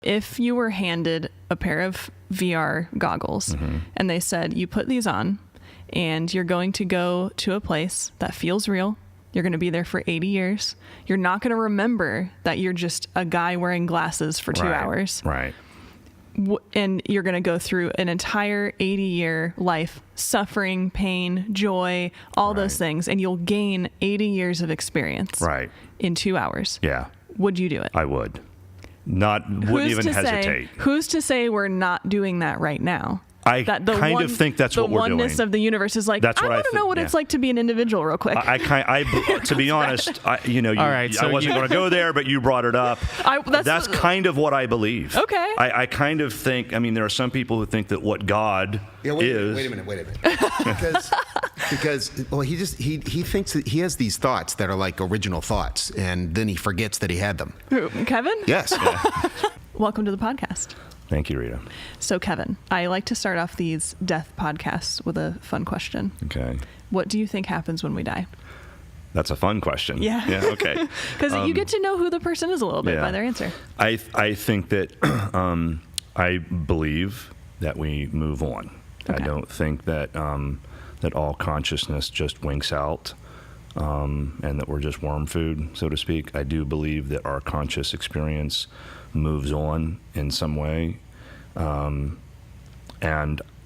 if you were handed a pair of VR goggles and they said, you put these on and you're going to go to a place that feels real. You're going to be there for 80 years. You're not going to remember that you're just a guy wearing glasses for 2 hours. Right. And you're going to go through an entire 80-year life, suffering, pain, joy, all those things. And you'll gain 80 years of experience in 2 hours. Yeah. Would you do it? I would. Wouldn't even hesitate. Who's to say we're not doing that right now? I kind of think that's what we're doing. The oneness of the universe is like, I want to know what it's like to be an individual real quick. To be honest, I wasn't going to go there, but you brought it up. That's kind of what I believe. Okay. I kind of think, there are some people who think that what God is. Wait a minute. because he thinks that he has these thoughts that are like original thoughts, and then he forgets that he had them. Who, Kevin? Yes. Yeah. Welcome to the podcast. Thank you, Rita. So, Kevin, I like to start off these death podcasts with a fun question. Okay. What do you think happens when we die? That's a fun question. Yeah. Yeah, okay. Because you get to know who the person is a little bit by their answer. I think that I believe that we move on. Okay. I don't think that that all consciousness just winks out and that we're just worm food, so to speak. I do believe that our conscious experience moves on in some way. And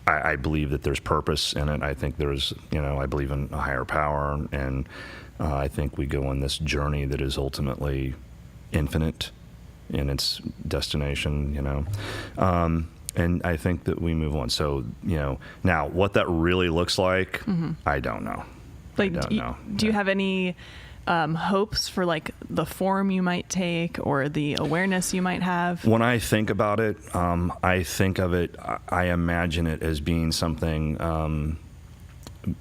I believe that there's purpose in it. I think there's, I believe in a higher power, and I think we go on this journey that is ultimately infinite in its destination, and I think that we move on. So, now what that really looks like, I don't know. Do you have any hopes for like the form you might take or the awareness you might have? When I think about it, I imagine it as being something,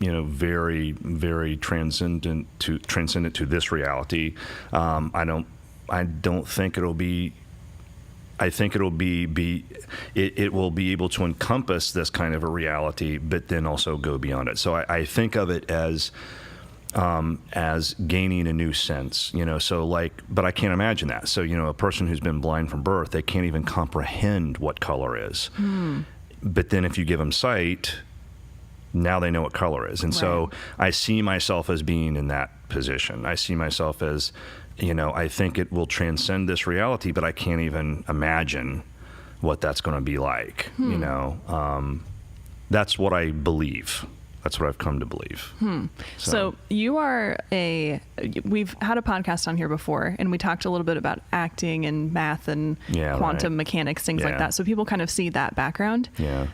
very, very transcendent to this reality. I don't think it'll be. I think it'll it will be able to encompass this kind of a reality, but then also go beyond it. So I think of it as gaining a new sense, but I can't imagine that. So, a person who's been blind from birth, they can't even comprehend what color is. But then if you give them sight, now they know what color is. And so I see myself as being in that position. I see myself as, I think it will transcend this reality, but I can't even imagine what that's going to be like. That's what I believe. That's what I've come to believe. So you are we've had a podcast on here before, and we talked a little bit about acting and math and quantum mechanics, things like that. So people kind of see that background. Yeah.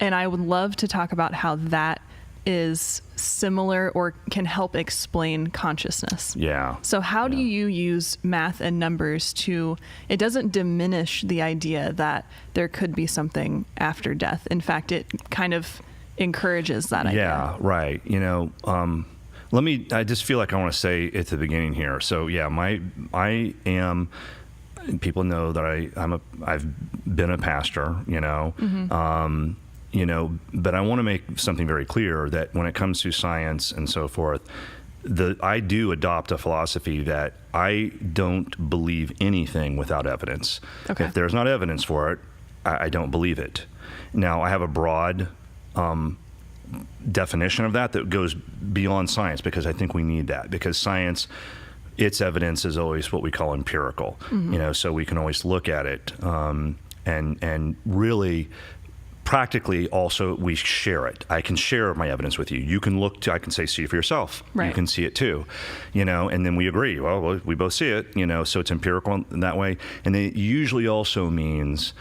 And I would love to talk about how that is similar or can help explain consciousness. Yeah. So how do you use math and numbers it doesn't diminish the idea that there could be something after death. In fact, it kind of encourages that idea. Yeah, right. I just feel like I want to say at the beginning here. So I am, people know that I've been a pastor, but I want to make something very clear that when it comes to science and so forth, I do adopt a philosophy that I don't believe anything without evidence. Okay. If there's not evidence for it, I don't believe it. Now, I have a broad definition of that goes beyond science, because I think we need that, because science, its evidence is always what we call empirical, so we can always look at it and really practically also we share it. I can share my evidence with you. You can I can say, see it for yourself. Right. You can see it too, and then we agree. Well, we both see it, so it's empirical in that way. And it usually also means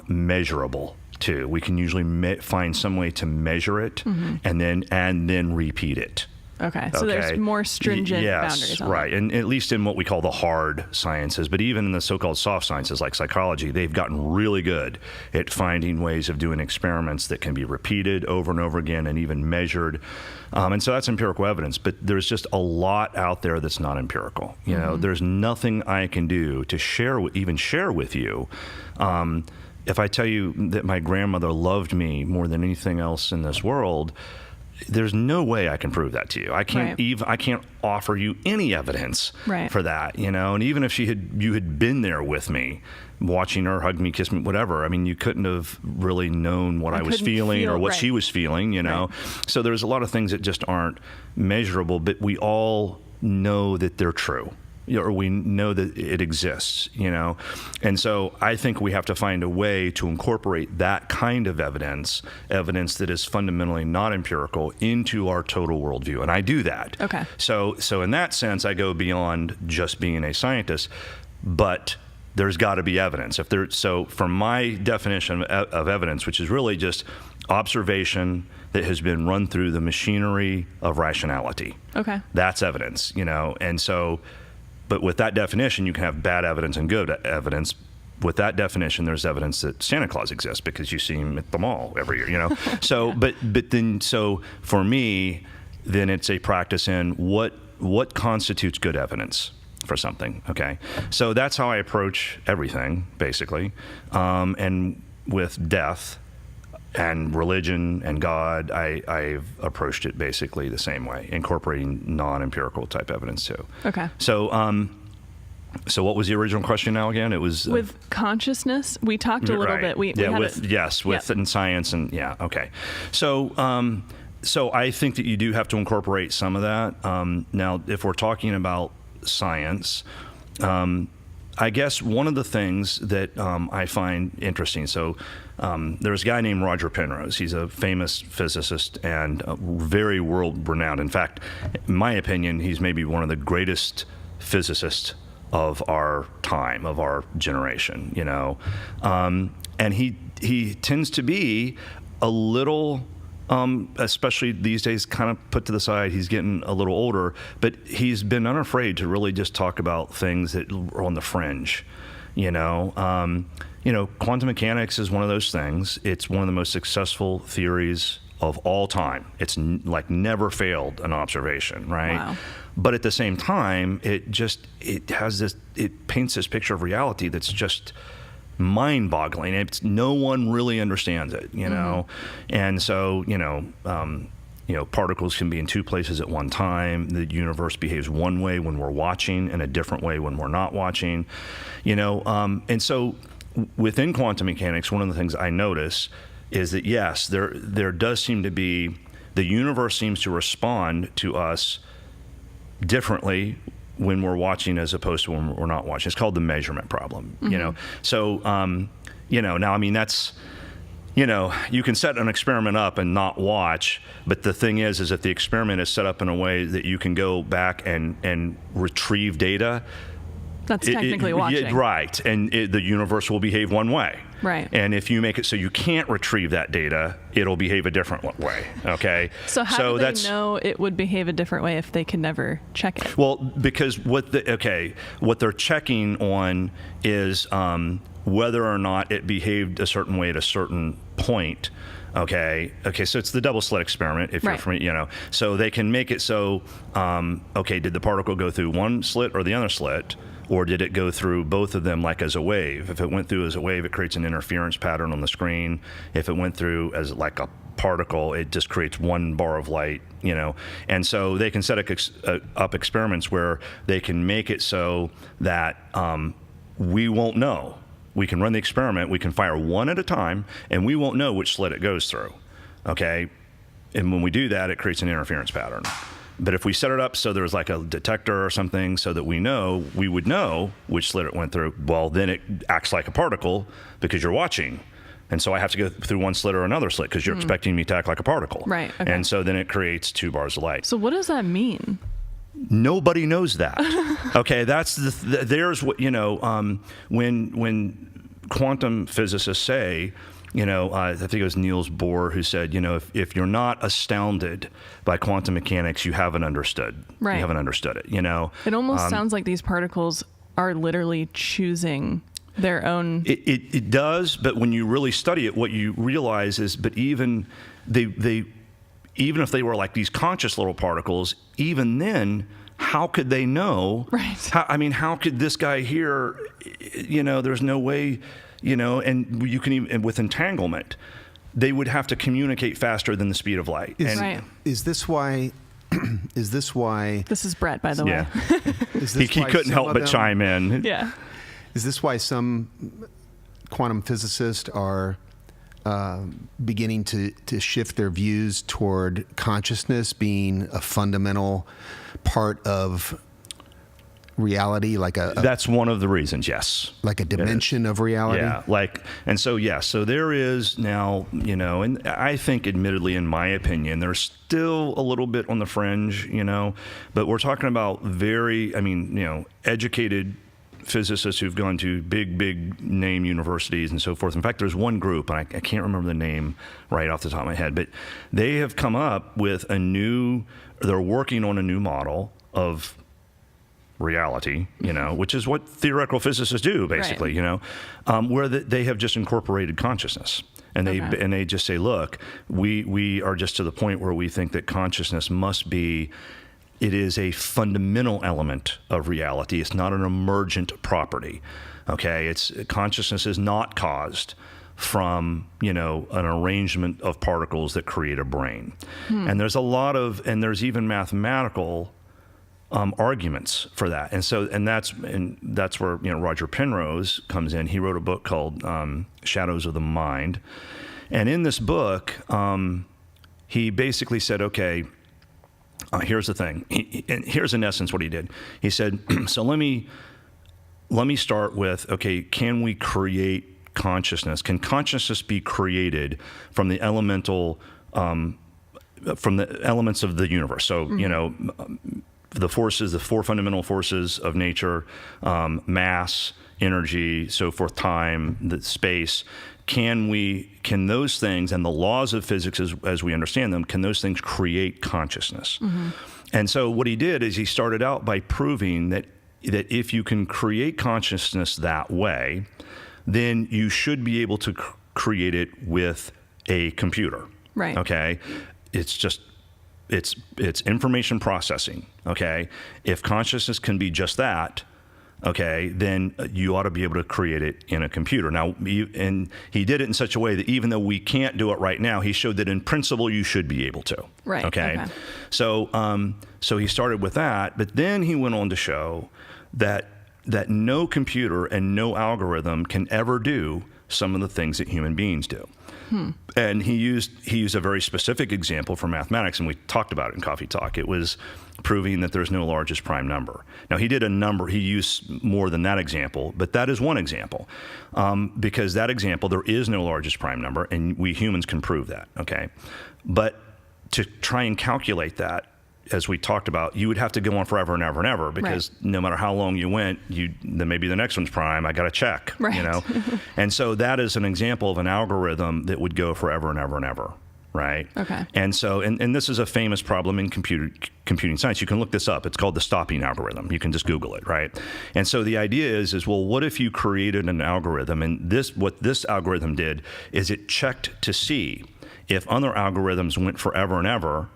measurable too. We can usually find some way to measure it and then repeat it. Okay. So there's more stringent boundaries on right. And at least in what we call the hard sciences, but even in the so-called soft sciences like psychology, they've gotten really good at finding ways of doing experiments that can be repeated over and over again and even measured. And so that's empirical evidence, but there's just a lot out there that's not empirical. There's nothing I can do to share with you. If I tell you that my grandmother loved me more than anything else in this world, there's no way I can prove that to you. I can't I can't offer you any evidence for that, And even if you had been there with me, watching her hug me, kiss me, whatever. I mean, you couldn't have really known what I was feeling or what she was feeling, you know. Right. So there's a lot of things that just aren't measurable, but we all know that they're true. Or we know that it exists, you know. And so I think we have to find a way to incorporate that kind of evidence that is fundamentally not empirical, into our total worldview. And I do that. Okay. So in that sense, I go beyond just being a scientist, but there's got to be evidence. So from my definition of evidence, which is really just observation that has been run through the machinery of rationality. Okay. That's evidence, you know. And so, but with that definition, you can have bad evidence and good evidence. With that definition, there's evidence that Santa Claus exists because you see him at the mall every year, you know. So, but then, so for me, then it's a practice in what constitutes good evidence for something. Okay, so that's how I approach everything, basically, and with death and religion and God, I've approached it basically the same way, incorporating non-empirical type evidence too. Okay. So what was the original question now again? It was with consciousness. We talked a little bit. In science and okay. So so I think that you do have to incorporate some of that. Now, if we're talking about science, I guess one of the things that I find interesting, so there's a guy named Roger Penrose. He's a famous physicist and very world-renowned. In fact, in my opinion, he's maybe one of the greatest physicists of our time, of our generation, you know. And he tends to be a little... especially these days, kind of put to the side. He's getting a little older, but he's been unafraid to really just talk about things that are on the fringe, you know. Quantum mechanics is one of those things. It's one of the most successful theories of all time. It's like never failed an observation, right? Wow. But at the same time, it paints this picture of reality that's just mind-boggling. No one really understands it, you know. And so, particles can be in two places at one time. The universe behaves one way when we're watching and a different way when we're not watching, you know. And so within quantum mechanics, one of the things I notice is that, yes, there does seem to be, the universe seems to respond to us differently when we're watching as opposed to when we're not watching. It's called the measurement problem, you know. So, now, I mean, that's, you can set an experiment up and not watch, but the thing is if the experiment is set up in a way that you can go back and retrieve data, that's technically watching. Right, and the universe will behave one way. Right. And if you make it so you can't retrieve that data, it'll behave a different way, okay? So how do they know it would behave a different way if they can never check it? Well, because what they're checking on is whether or not it behaved a certain way at a certain point. Okay, so it's the double slit experiment, if you're from, so they can make it so, did the particle go through one slit or the other slit? Or did it go through both of them like as a wave? If it went through as a wave, it creates an interference pattern on the screen. If it went through as like a particle, it just creates one bar of light, you know. And so they can set up experiments where they can make it so that we won't know. We can run the experiment, we can fire one at a time, and we won't know which slit it goes through, okay? And when we do that, it creates an interference pattern. But if we set it up so there's like a detector or something so that we would know which slit it went through, well, then it acts like a particle because you're watching. And so I have to go through one slit or another slit because you're expecting me to act like a particle. Right. Okay. And so then it creates two bars of light. So what does that mean? Nobody knows that. Okay, that's there's what, when quantum physicists say, I think it was Niels Bohr who said, if you're not astounded by quantum mechanics, you haven't understood. Right. You haven't understood it, It almost sounds like these particles are literally choosing their own. It does, but when you really study it, what you realize is, but even if they were like these conscious little particles, even then, how could they know? Right. How could this guy here, there's no way, and you can even, with entanglement, they would have to communicate faster than the speed of light. Is this why? This is Brett, by the way. He couldn't help but chime in. Yeah. Is this why some quantum physicists are beginning to shift their views toward consciousness being a fundamental part of reality, like that's one of the reasons, yes. Like a dimension of reality? Yeah, so there is now, and I think admittedly, in my opinion, there's still a little bit on the fringe, but we're talking about very, educated physicists who've gone to big name universities and so forth. In fact, there's one group, and I can't remember the name right off the top of my head, but they have come up with they're working on a new model of reality, which is what theoretical physicists do, basically, right. Where they have just incorporated consciousness. And they just say, look, we are just to the point where we think that consciousness it is a fundamental element of reality. It's not an emergent property. Okay, consciousness is not caused from an arrangement of particles that create a brain. And there's there's even mathematical arguments for that, and that's where Roger Penrose comes in. He wrote a book called Shadows of the Mind, and in this book, he basically said, okay. Here's the thing. And here's in essence what he did. He said, so let me start with, okay, can we create consciousness? Can consciousness be created from the elemental, from the elements of the universe? So, the forces, the four fundamental forces of nature, mass, energy, so forth, time, the space. Can those things and the laws of physics as we understand them, can those things create consciousness? Mm-hmm. And so what he did is he started out by proving that if you can create consciousness that way, then you should be able to create it with a computer. Right. Okay. It's information processing. Okay. If consciousness can be just that, okay, then you ought to be able to create it in a computer. Now, and he did it in such a way that even though we can't do it right now, he showed that in principle you should be able to. Right. Okay. So he started with that, but then he went on to show that no computer and no algorithm can ever do some of the things that human beings do. And he used a very specific example from mathematics, and we talked about it in Coffee Talk. It was proving that there's no largest prime number. Now, he used more than that example, but that is one example. Because that example, there is no largest prime number, and we humans can prove that, okay? But to try and calculate that, as we talked about, you would have to go on forever and ever and ever, because no matter how long you went, then maybe the next one's prime. I got to check, right. And so that is an example of an algorithm that would go forever and ever and ever, right? Okay. And so, and this is a famous problem in computing science. You can look this up. It's called the stopping algorithm. You can just Google it, right? And so the idea is well, what if you created an algorithm, and what this algorithm did is it checked to see if other algorithms went forever and ever,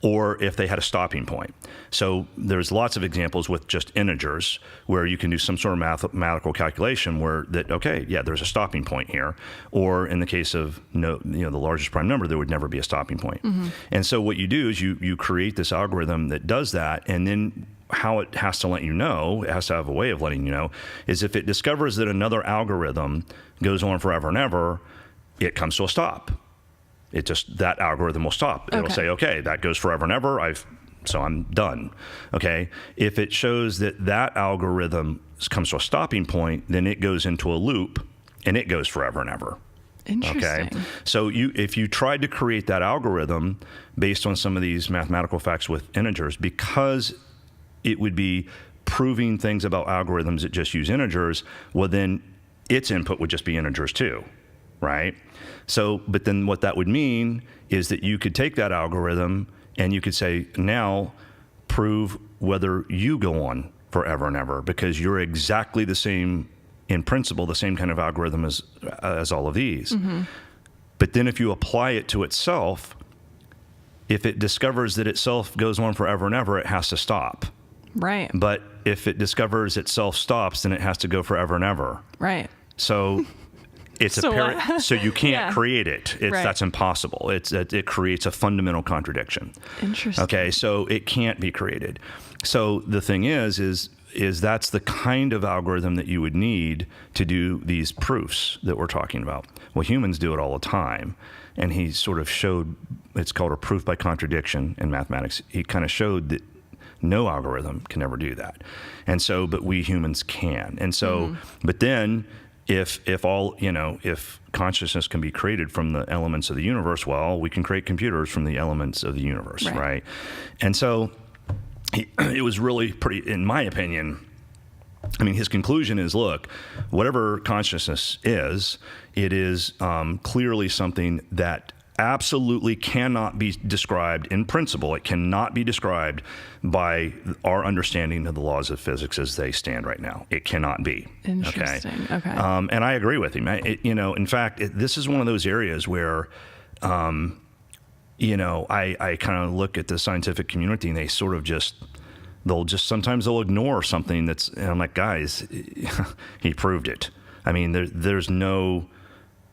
or if they had a stopping point. So there's lots of examples with just integers where you can do some sort of mathematical calculation there's a stopping point here. Or in the case of the largest prime number, there would never be a stopping point. Mm-hmm. And so what you do is you create this algorithm that does that, and then how it has to let you know, it has to have a way of letting you know, is if it discovers that another algorithm goes on forever and ever, it comes to a stop. That algorithm will stop. It'll say, okay, that goes forever and ever. So I'm done. Okay. If it shows that algorithm comes to a stopping point, then it goes into a loop and it goes forever and ever. Interesting. Okay. So if you tried to create that algorithm based on some of these mathematical facts with integers, because it would be proving things about algorithms that just use integers, well, then its input would just be integers too. Right? So, but then what that would mean is that you could take that algorithm and you could say, now prove whether you go on forever and ever, because you're exactly the same, in principle, the same kind of algorithm as all of these. Mm-hmm. But then if you apply it to itself, if it discovers that itself goes on forever and ever, it has to stop. Right. But if it discovers itself stops, then it has to go forever and ever. Right. So so you can't create it. That's impossible. It creates a fundamental contradiction. Interesting. Okay, so it can't be created. So the thing is that's the kind of algorithm that you would need to do these proofs that we're talking about. Well, humans do it all the time. And he sort of showed, it's called a proof by contradiction in mathematics. He kind of showed that no algorithm can ever do that. And so, but we humans can. And so, but then if consciousness can be created from the elements of the universe, well, we can create computers from the elements of the universe, right? And so it was really pretty, in my opinion, I mean, his conclusion is, look, whatever consciousness is, it is clearly something that absolutely cannot be described in principle. It cannot be described by our understanding of the laws of physics as they stand right now. It cannot be. Interesting. Okay. And I agree with him. In fact, this is one of those areas where, I kind of look at the scientific community and they sort of sometimes they'll ignore something and I'm like, guys, he proved it. I mean,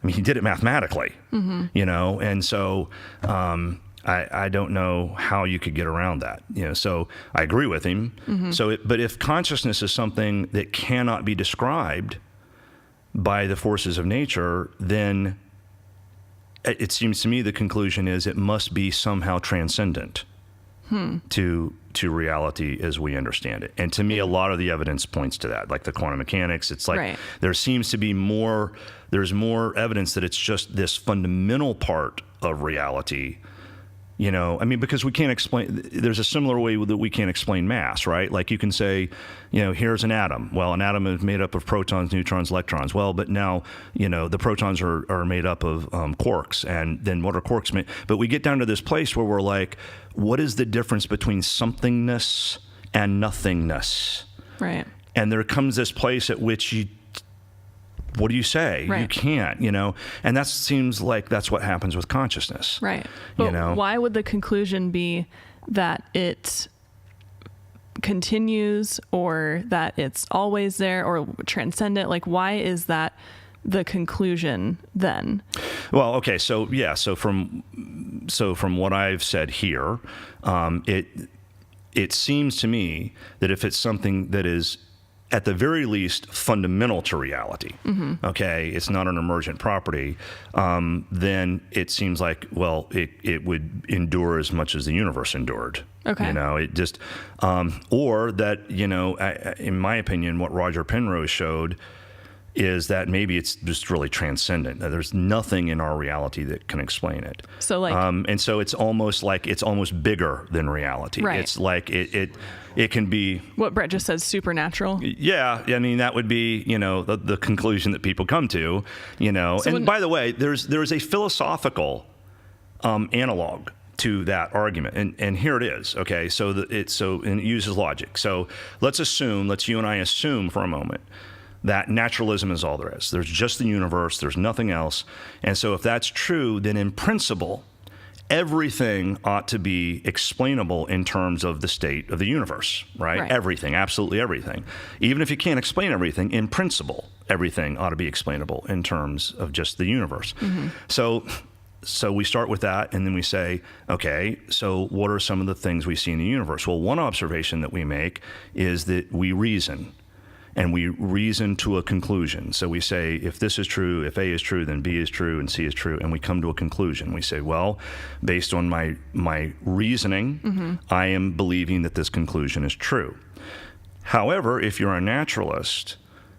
he did it mathematically, and so I don't know how you could get around that. So I agree with him. But if consciousness is something that cannot be described by the forces of nature, then it seems to me the conclusion is it must be somehow transcendent to reality as we understand it. And to me, a lot of the evidence points to that, like the quantum mechanics. It's like there seems to be there's more evidence that it's just this fundamental part of reality. Because we can't explain, there's a similar way that we can't explain mass, right? Like you can say, here's an atom. Well, an atom is made up of protons, neutrons, electrons. Well, but now, the protons are made up of quarks. And then what are quarks made? But we get down to this place where we're like, what is the difference between somethingness and nothingness? Right. And there comes this place at which what do you say? Right. You can't, and that seems like that's what happens with consciousness. Right. But why would the conclusion be that it continues or that it's always there or transcendent? Like, why is that the conclusion then? Well, okay. So from what I've said here, it seems to me that if it's something that is at the very least fundamental to reality, okay, it's not an emergent property, then it seems like, well, it would endure as much as the universe endured. Okay. It just, or that, in my opinion, what Roger Penrose showed is that maybe it's just really transcendent. There's nothing in our reality that can explain it. So and so it's almost bigger than reality. Right. It's like it can be what Brett just says, supernatural. Yeah, I mean that would be the conclusion that people come to. And by the way, there's a philosophical analog to that argument, and here it is. Okay, and it uses logic. So let's you and I assume for a moment that naturalism is all there is. There's just the universe. There's nothing else. And so if that's true, then in principle, everything ought to be explainable in terms of the state of the universe, right? Everything, absolutely everything. Even if you can't explain everything, in principle, everything ought to be explainable in terms of just the universe. So we start with that, and then we say, okay, so what are some of the things we see in the universe? Well, one observation that we make is that we reason. And we reason to a conclusion. So we say, if this is true, if A is true, then B is true, and C is true, and we come to a conclusion. We say, well, based on my reasoning, I am believing that this conclusion is true. However, if you're a naturalist,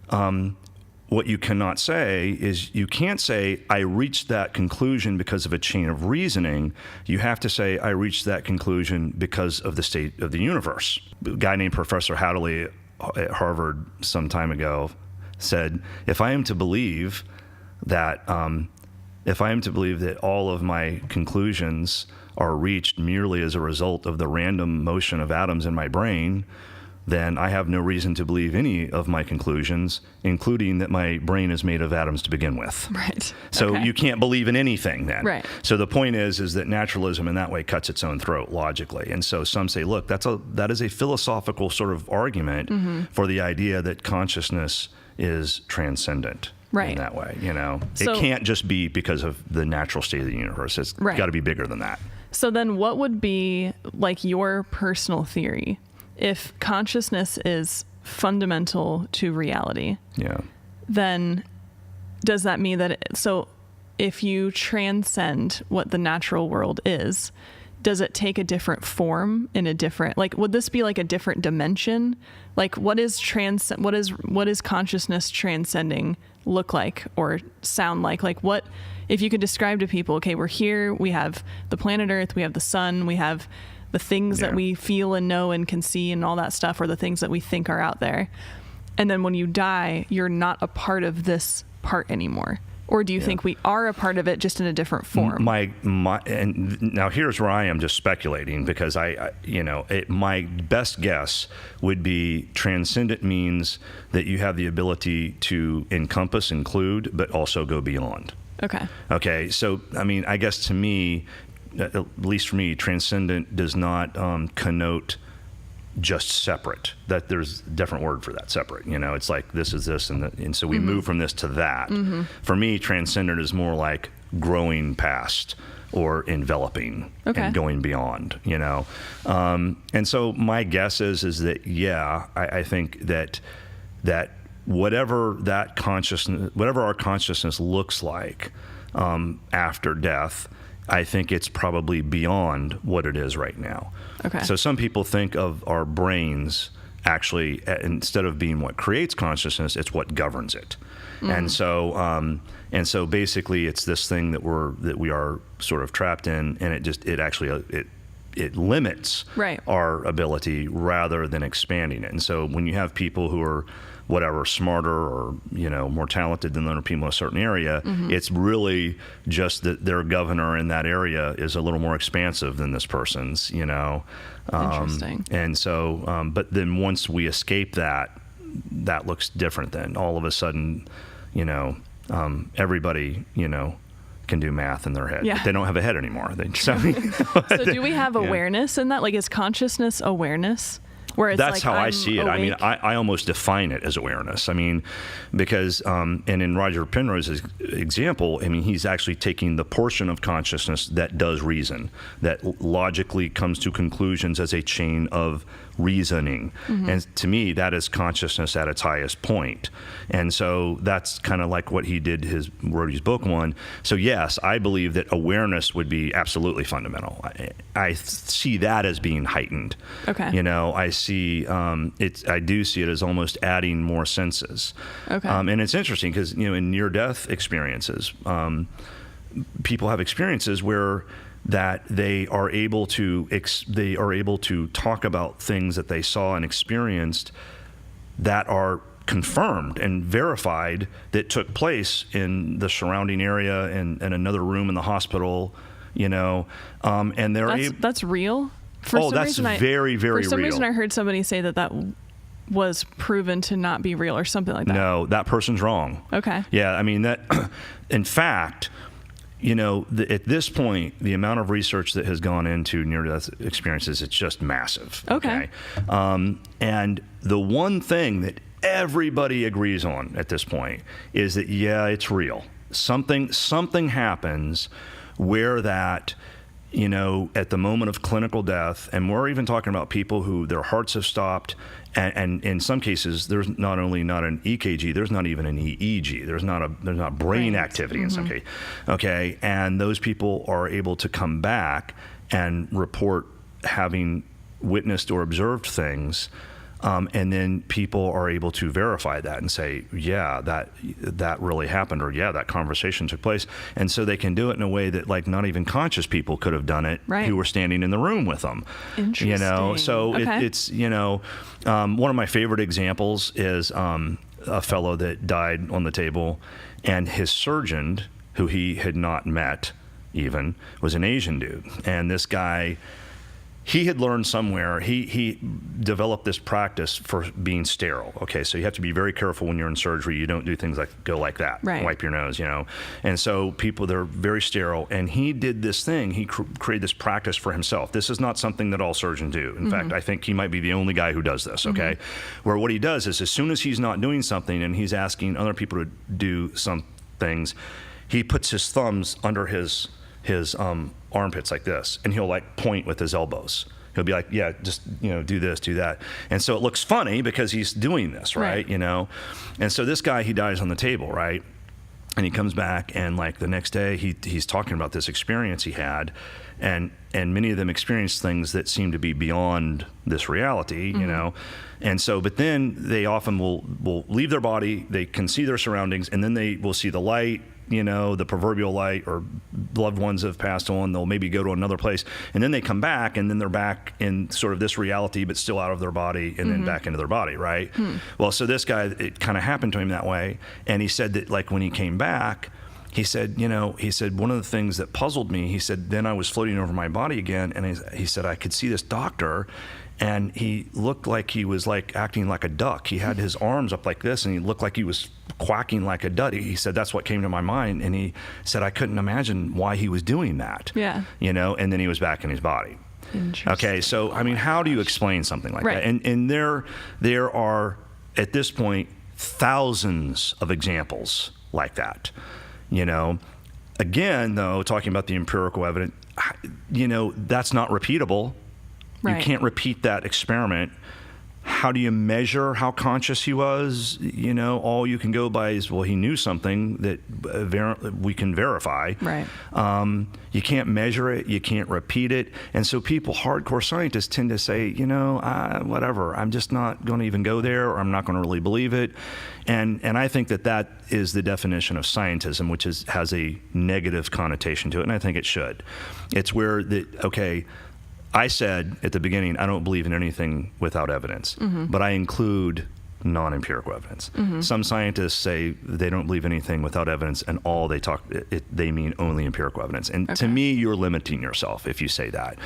what you cannot say is you can't say, I reached that conclusion because of a chain of reasoning. You have to say, I reached that conclusion because of the state of the universe. A guy named Professor Hadley at Harvard some time ago said, if I am to believe that all of my conclusions are reached merely as a result of the random motion of atoms in my brain, then I have no reason to believe any of my conclusions, including that my brain is made of atoms to begin with. Right. So you can't believe in anything then. Right. So the point is that naturalism in that way cuts its own throat logically. And so some say, look, that is a philosophical sort of argument for the idea that consciousness is transcendent. Right. In that way, it can't just be because of the natural state of the universe. It's got to be bigger than that. So then what would be like your personal theory? If consciousness is fundamental to reality, Yeah. then does that mean that so if you transcend what the natural world is, does it take a different form in a different, like, would this be like a different dimension? Like, what is consciousness transcending look like or sound like? Like, what, if you could describe to people, okay, we're here, we have the planet Earth, we have the sun, we have the things that we feel and know and can see and all that stuff, or the things that we think are out there. And then when you die, you're not a part of this part anymore. Or do you think we are a part of it, just in a different form? And now here's where I am just speculating, because my best guess would be transcendent means that you have the ability to encompass, include, but also go beyond. Okay. So, I mean, I guess to me, at least for me, transcendent does not connote just separate. That there's a different word for that, separate. It's like this is this, and so we move from this to that. For me, transcendent is more like growing past or enveloping and going beyond. And so my guess is that I think that whatever our consciousness looks like after death, I think it's probably beyond what it is right now. So some people think of our brains actually, instead of being what creates consciousness, it's what governs it. And so basically it's this thing that we are sort of trapped in, and it limits our ability rather than expanding it. And so when you have people who are smarter or more talented than other people in a certain area, it's really just that their governor in that area is a little more expansive than this person's. Interesting. And so, but then once we escape that looks different. Then all of a sudden, everybody can do math in their head, but they don't have a head anymore. So do we have awareness in that? Like, is consciousness awareness? That's how I see it. Awake. I mean, I almost define it as awareness. I mean, because, and in Roger Penrose's example, I mean, he's actually taking the portion of consciousness that does reason, that logically comes to conclusions as a chain of reasoning. And to me, that is consciousness at its highest point. And so that's kind of like what he did, wrote his book on. So yes, I believe that awareness would be absolutely fundamental. I see that as being heightened. I see I do see it as almost adding more senses. And it's interesting because in near-death experiences, people have experiences where that they are able to talk about things that they saw and experienced that are confirmed and verified that took place in the surrounding area and another room in the hospital, and that's real. That's very, very real. For some reason, I heard somebody say that was proven to not be real or something like that. No, that person's wrong. Yeah, I mean that. In fact, at this point, the amount of research that has gone into near-death experiences, it's just massive. And the one thing that everybody agrees on at this point is that, it's real. Something happens where that, at the moment of clinical death, and we're even talking about people who their hearts have stopped, and in some cases, there's not only not an EKG, there's not even an EEG. There's not brain activity in some cases. And those people are able to come back and report having witnessed or observed things. And then people are able to verify that and say, that really happened, or that conversation took place. And so they can do it in a way that like not even conscious people could have done it who were standing in the room with them. Interesting. So it's, one of my favorite examples is a fellow that died on the table, and his surgeon, who he had not met even, was an Asian dude. And this guy, he had learned somewhere, he developed this practice for being sterile. So you have to be very careful when you're in surgery. You don't do things like go like that, wipe your nose, And so people, they're very sterile. And he did this thing, he created this practice for himself. This is not something that all surgeons do. In fact, I think he might be the only guy who does this, Where what he does is, as soon as he's not doing something and he's asking other people to do some things, he puts his thumbs under his armpits like this, and he'll like point with his elbows, He'll be like, yeah, just, do this, do that. And so it looks funny because he's doing this, right? And so this guy, he dies on the table, right? And he comes back, and like the next day, he's talking about this experience he had, and many of them experienced things that seem to be beyond this reality, And so, but then they often will leave their body, they can see their surroundings, and then they will see the light, the proverbial light, or loved ones have passed on. They'll maybe go to another place, and then they come back, and then they're back in sort of this reality, but still out of their body, and then back into their body, right? Well, so this guy, it kind of happened to him that way, and he said that like when he came back, he said, one of the things that puzzled me, he said, then I was floating over my body again, and he said, I could see this doctor, and he looked like he was like acting like a duck. He had his arms up like this, and he looked like he was quacking like a duck. He said, that's what came to my mind, and he said, I couldn't imagine why he was doing that. Yeah. And then he was back in his body. Okay, so, I mean, how do you explain something like that? And there are, at this point, thousands of examples like that. Again, though, talking about the empirical evidence, that's not repeatable. Right. You can't repeat that experiment. How do you measure how conscious he was? All you can go by is, well, he knew something that we can verify. Right. You can't measure it. You can't repeat it. And so hardcore scientists tend to say, whatever, I'm just not going to even go there, or I'm not going to really believe it. And I think that is the definition of scientism, which has a negative connotation to it, and I think it should. It's where I said at the beginning, I don't believe in anything without evidence, but I include non-empirical evidence. Some scientists say they don't believe anything without evidence, and all they mean only empirical evidence. And to me, you're limiting yourself if you say that.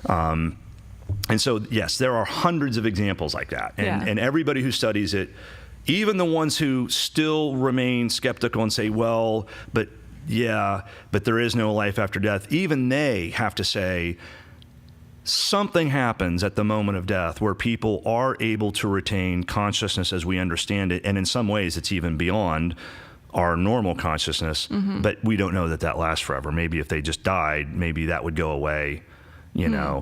And so, yes, there are hundreds of examples like that. And everybody who studies it, even the ones who still remain skeptical and say, well, but there is no life after death, even they have to say, something happens at the moment of death where people are able to retain consciousness as we understand it, and in some ways it's even beyond our normal consciousness, but we don't know that lasts forever. Maybe if they just died, maybe that would go away, Yeah.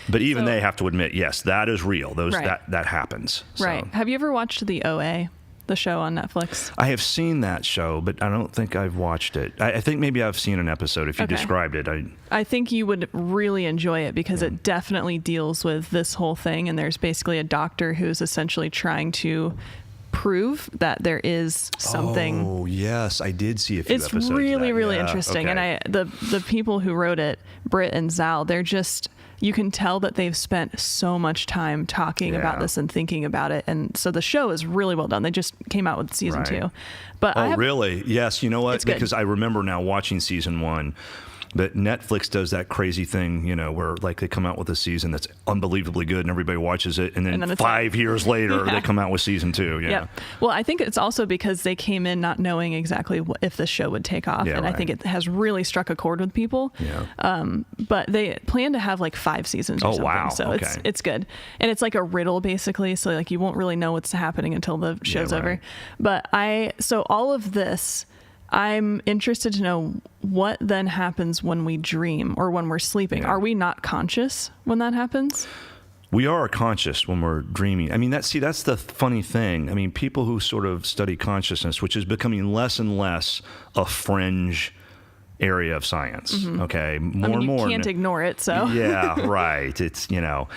But even they have to admit, yes, that is real. That happens. Right. So. Have you ever watched the OA? The show on Netflix? I have seen that show, but I don't think I've watched it. I think maybe I've seen an episode. If you described it, I think you would really enjoy it because it definitely deals with this whole thing. And there's basically a doctor who's essentially trying to prove that there is something. Oh yes, I did see a few episodes. It's really, really interesting. Okay. And the people who wrote it, Britt and Zal, they're just. You can tell that they've spent so much time talking about this and thinking about it. And so the show is really well done. They just came out with season 2. But really? Yes. You know what? Because good. I remember now watching season 1. But Netflix does that crazy thing, where like they come out with a season that's unbelievably good and everybody watches it, and then 5 years later they come out with season 2. Yeah. Well, I think it's also because they came in not knowing exactly if this show would take off, and I think it has really struck a chord with people. Yeah. But they plan to have like 5 seasons or something. Wow. So it's good, and it's like a riddle basically. So like you won't really know what's happening until the show's over. But so all of this. I'm interested to know what then happens when we dream or when we're sleeping. Are we not conscious when that happens? We are conscious when we're dreaming. I mean, that's the funny thing. I mean, people who sort of study consciousness, which is becoming less and less a fringe area of science. Okay, more and more. You can't ignore it. So yeah, right. It's the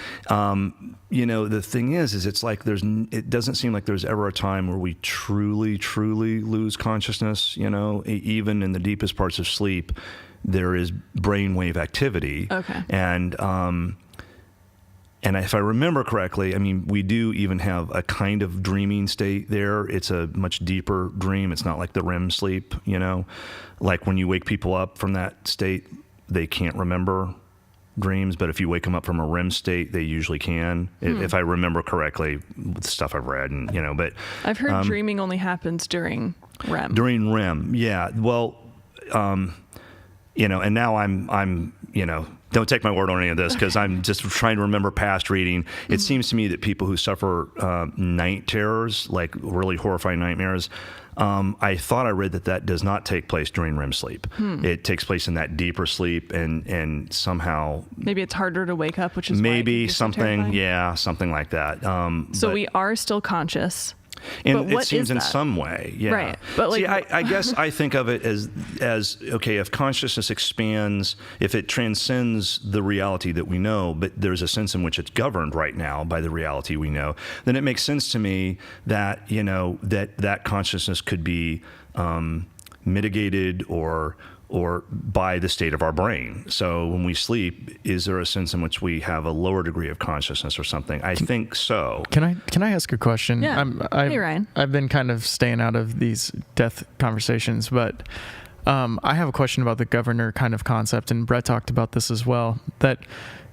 thing is it's like it doesn't seem like there's ever a time where we truly lose consciousness. Even in the deepest parts of sleep, there is brainwave activity. Okay, and if I remember correctly, I mean, we do even have a kind of dreaming state there. It's a much deeper dream. It's not like the REM sleep, Like when you wake people up from that state, they can't remember dreams. But if you wake them up from a REM state, they usually can, if I remember correctly, with stuff I've read. And but I've heard dreaming only happens during REM. During REM, yeah. Well, and now I'm don't take my word on any of this because I'm just trying to remember past reading. It seems to me that people who suffer night terrors, like really horrifying nightmares, I thought I read that does not take place during REM sleep. It takes place in that deeper sleep, and somehow maybe it's harder to wake up, which is maybe why it can be so something like that. So we are still conscious. And but it seems in that? some way, right? But see, I guess I think of it as okay. If consciousness expands, if it transcends the reality that we know, but there's a sense in which it's governed right now by the reality we know, then it makes sense to me that that consciousness could be mitigated or by the state of our brain. So when we sleep, is there a sense in which we have a lower degree of consciousness or something? I think so. Can I ask a question? Yeah. Hey, Ryan. I've been kind of staying out of these death conversations, but I have a question about the governor kind of concept, and Brett talked about this as well, that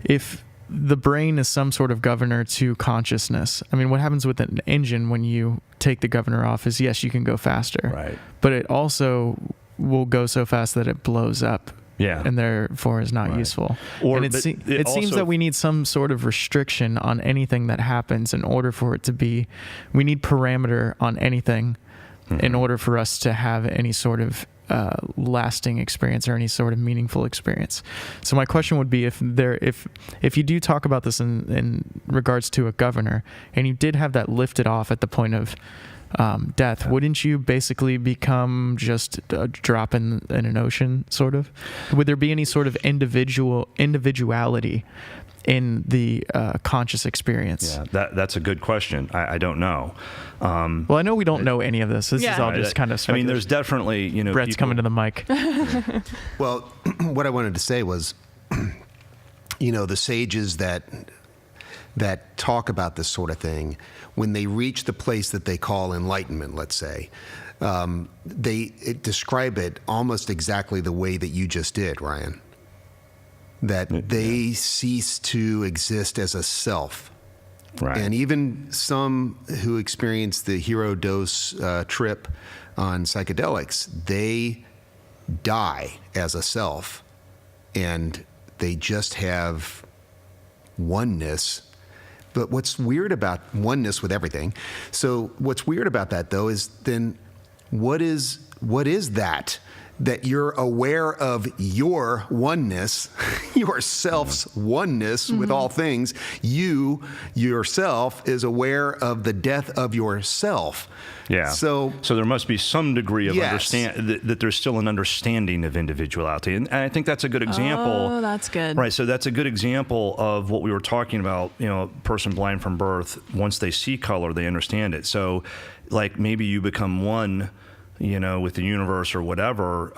if the brain is some sort of governor to consciousness, I mean, what happens with an engine when you take the governor off is, yes, you can go faster. Right. But it also will go so fast that it blows up. Yeah. And therefore is not useful. Or and it seems that we need some sort of restriction on anything that happens in order for it to be, we need parameter on anything in order for us to have any sort of lasting experience or any sort of meaningful experience. So my question would be, if you do talk about this in regards to a governor, and you did have that lifted off at the point of death, wouldn't you basically become just a drop in an ocean, sort of? Would there be any sort of individuality in the conscious experience? Yeah, that's a good question. I don't know. Well, I know we don't know any of this. This is all just kind of speculation. I mean, there's definitely, Brett's coming to the mic. Well, what I wanted to say was, the sages that talk about this sort of thing, when they reach the place that they call enlightenment, let's say, they describe it almost exactly the way that you just did, Ryan. That they cease to exist as a self. Right. And even some who experience the hero dose trip on psychedelics, they die as a self, and they just have oneness. But what's weird about oneness with everything, so what's weird about that, though, is then what is that you're aware of your oneness, yourself's oneness with all things. You, yourself, is aware of the death of yourself. Yeah. So there must be some degree of understand that there's still an understanding of individuality, and I think that's a good example. Oh, that's good. Right. So that's a good example of what we were talking about. A person blind from birth, once they see color, they understand it. So, like, maybe you become one, with the universe or whatever,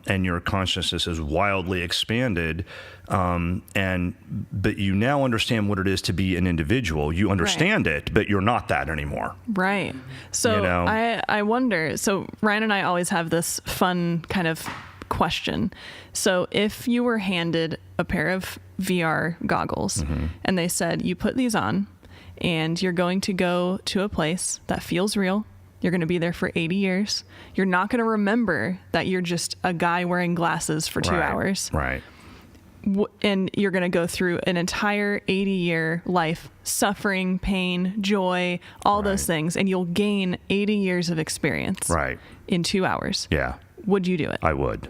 and your consciousness is wildly expanded, but you now understand what it is to be an individual. You understand it, but you're not that anymore. Right. So I wonder, so Ryan and I always have this fun kind of question. So if you were handed a pair of VR goggles and they said, you put these on and you're going to go to a place that feels real, you're going to be there for 80 years. You're not going to remember that you're just a guy wearing glasses for 2 hours. Right. And you're going to go through an entire 80-year life, suffering, pain, joy, all those things. And you'll gain 80 years of experience in 2 hours. Yeah. Would you do it? I would.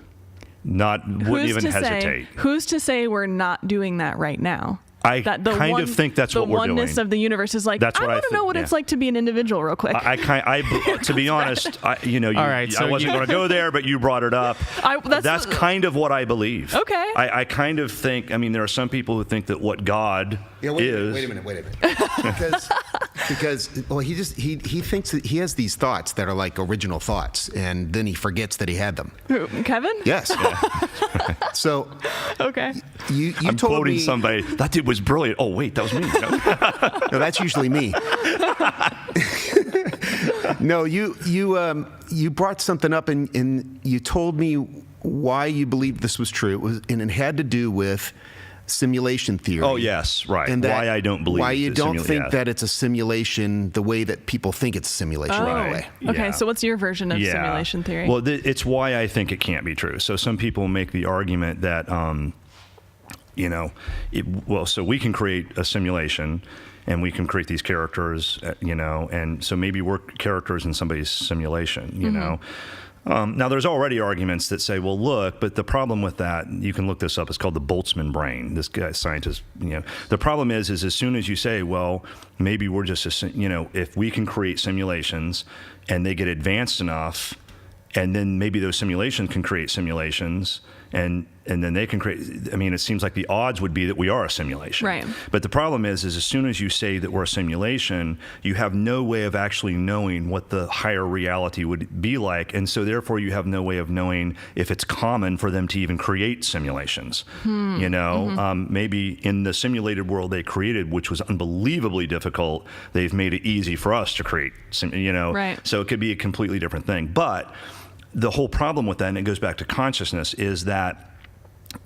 Wouldn't even hesitate. Who's to say we're not doing that right now? I kind of think that's what we're doing. The oneness of the universe is like, that's I want to know what it's like to be an individual real quick. To be honest, all right, so I wasn't going to go there, but you brought it up. That's kind of what I believe. Okay. I kind of think, there are some people who think that what God is. Wait a minute. Because he thinks that he has these thoughts that are like original thoughts, and then he forgets that he had them. Who, Kevin? Yes. So. Okay. I'm told quoting me, somebody. That dude was brilliant. Oh wait, that was me. No, that's usually me. No, you brought something up and you told me why you believed this was true. And it had to do with simulation theory. Oh yes, right. And why I don't believe. Why you don't think that it's a simulation the way that people think it's a simulation. Right. Okay. So what's your version of simulation theory? Well, it's why I think it can't be true. So some people make the argument that so we can create a simulation and we can create these characters, and so maybe we're characters in somebody's simulation, Now, there's already arguments that say, well, look, but the problem with that, you can look this up, it's called the Boltzmann brain. This guy, scientist, the problem is as soon as you say, well, maybe we're just, if we can create simulations and they get advanced enough, and then maybe those simulations can create simulations, and then they can create, it seems like the odds would be that we are a simulation. Right. But the problem is as soon as you say that we're a simulation, you have no way of actually knowing what the higher reality would be like, and so therefore you have no way of knowing if it's common for them to even create simulations. Maybe in the simulated world they created, which was unbelievably difficult, they've made it easy for us to create, Right. So it could be a completely different thing. But the whole problem with that, and it goes back to consciousness, is that,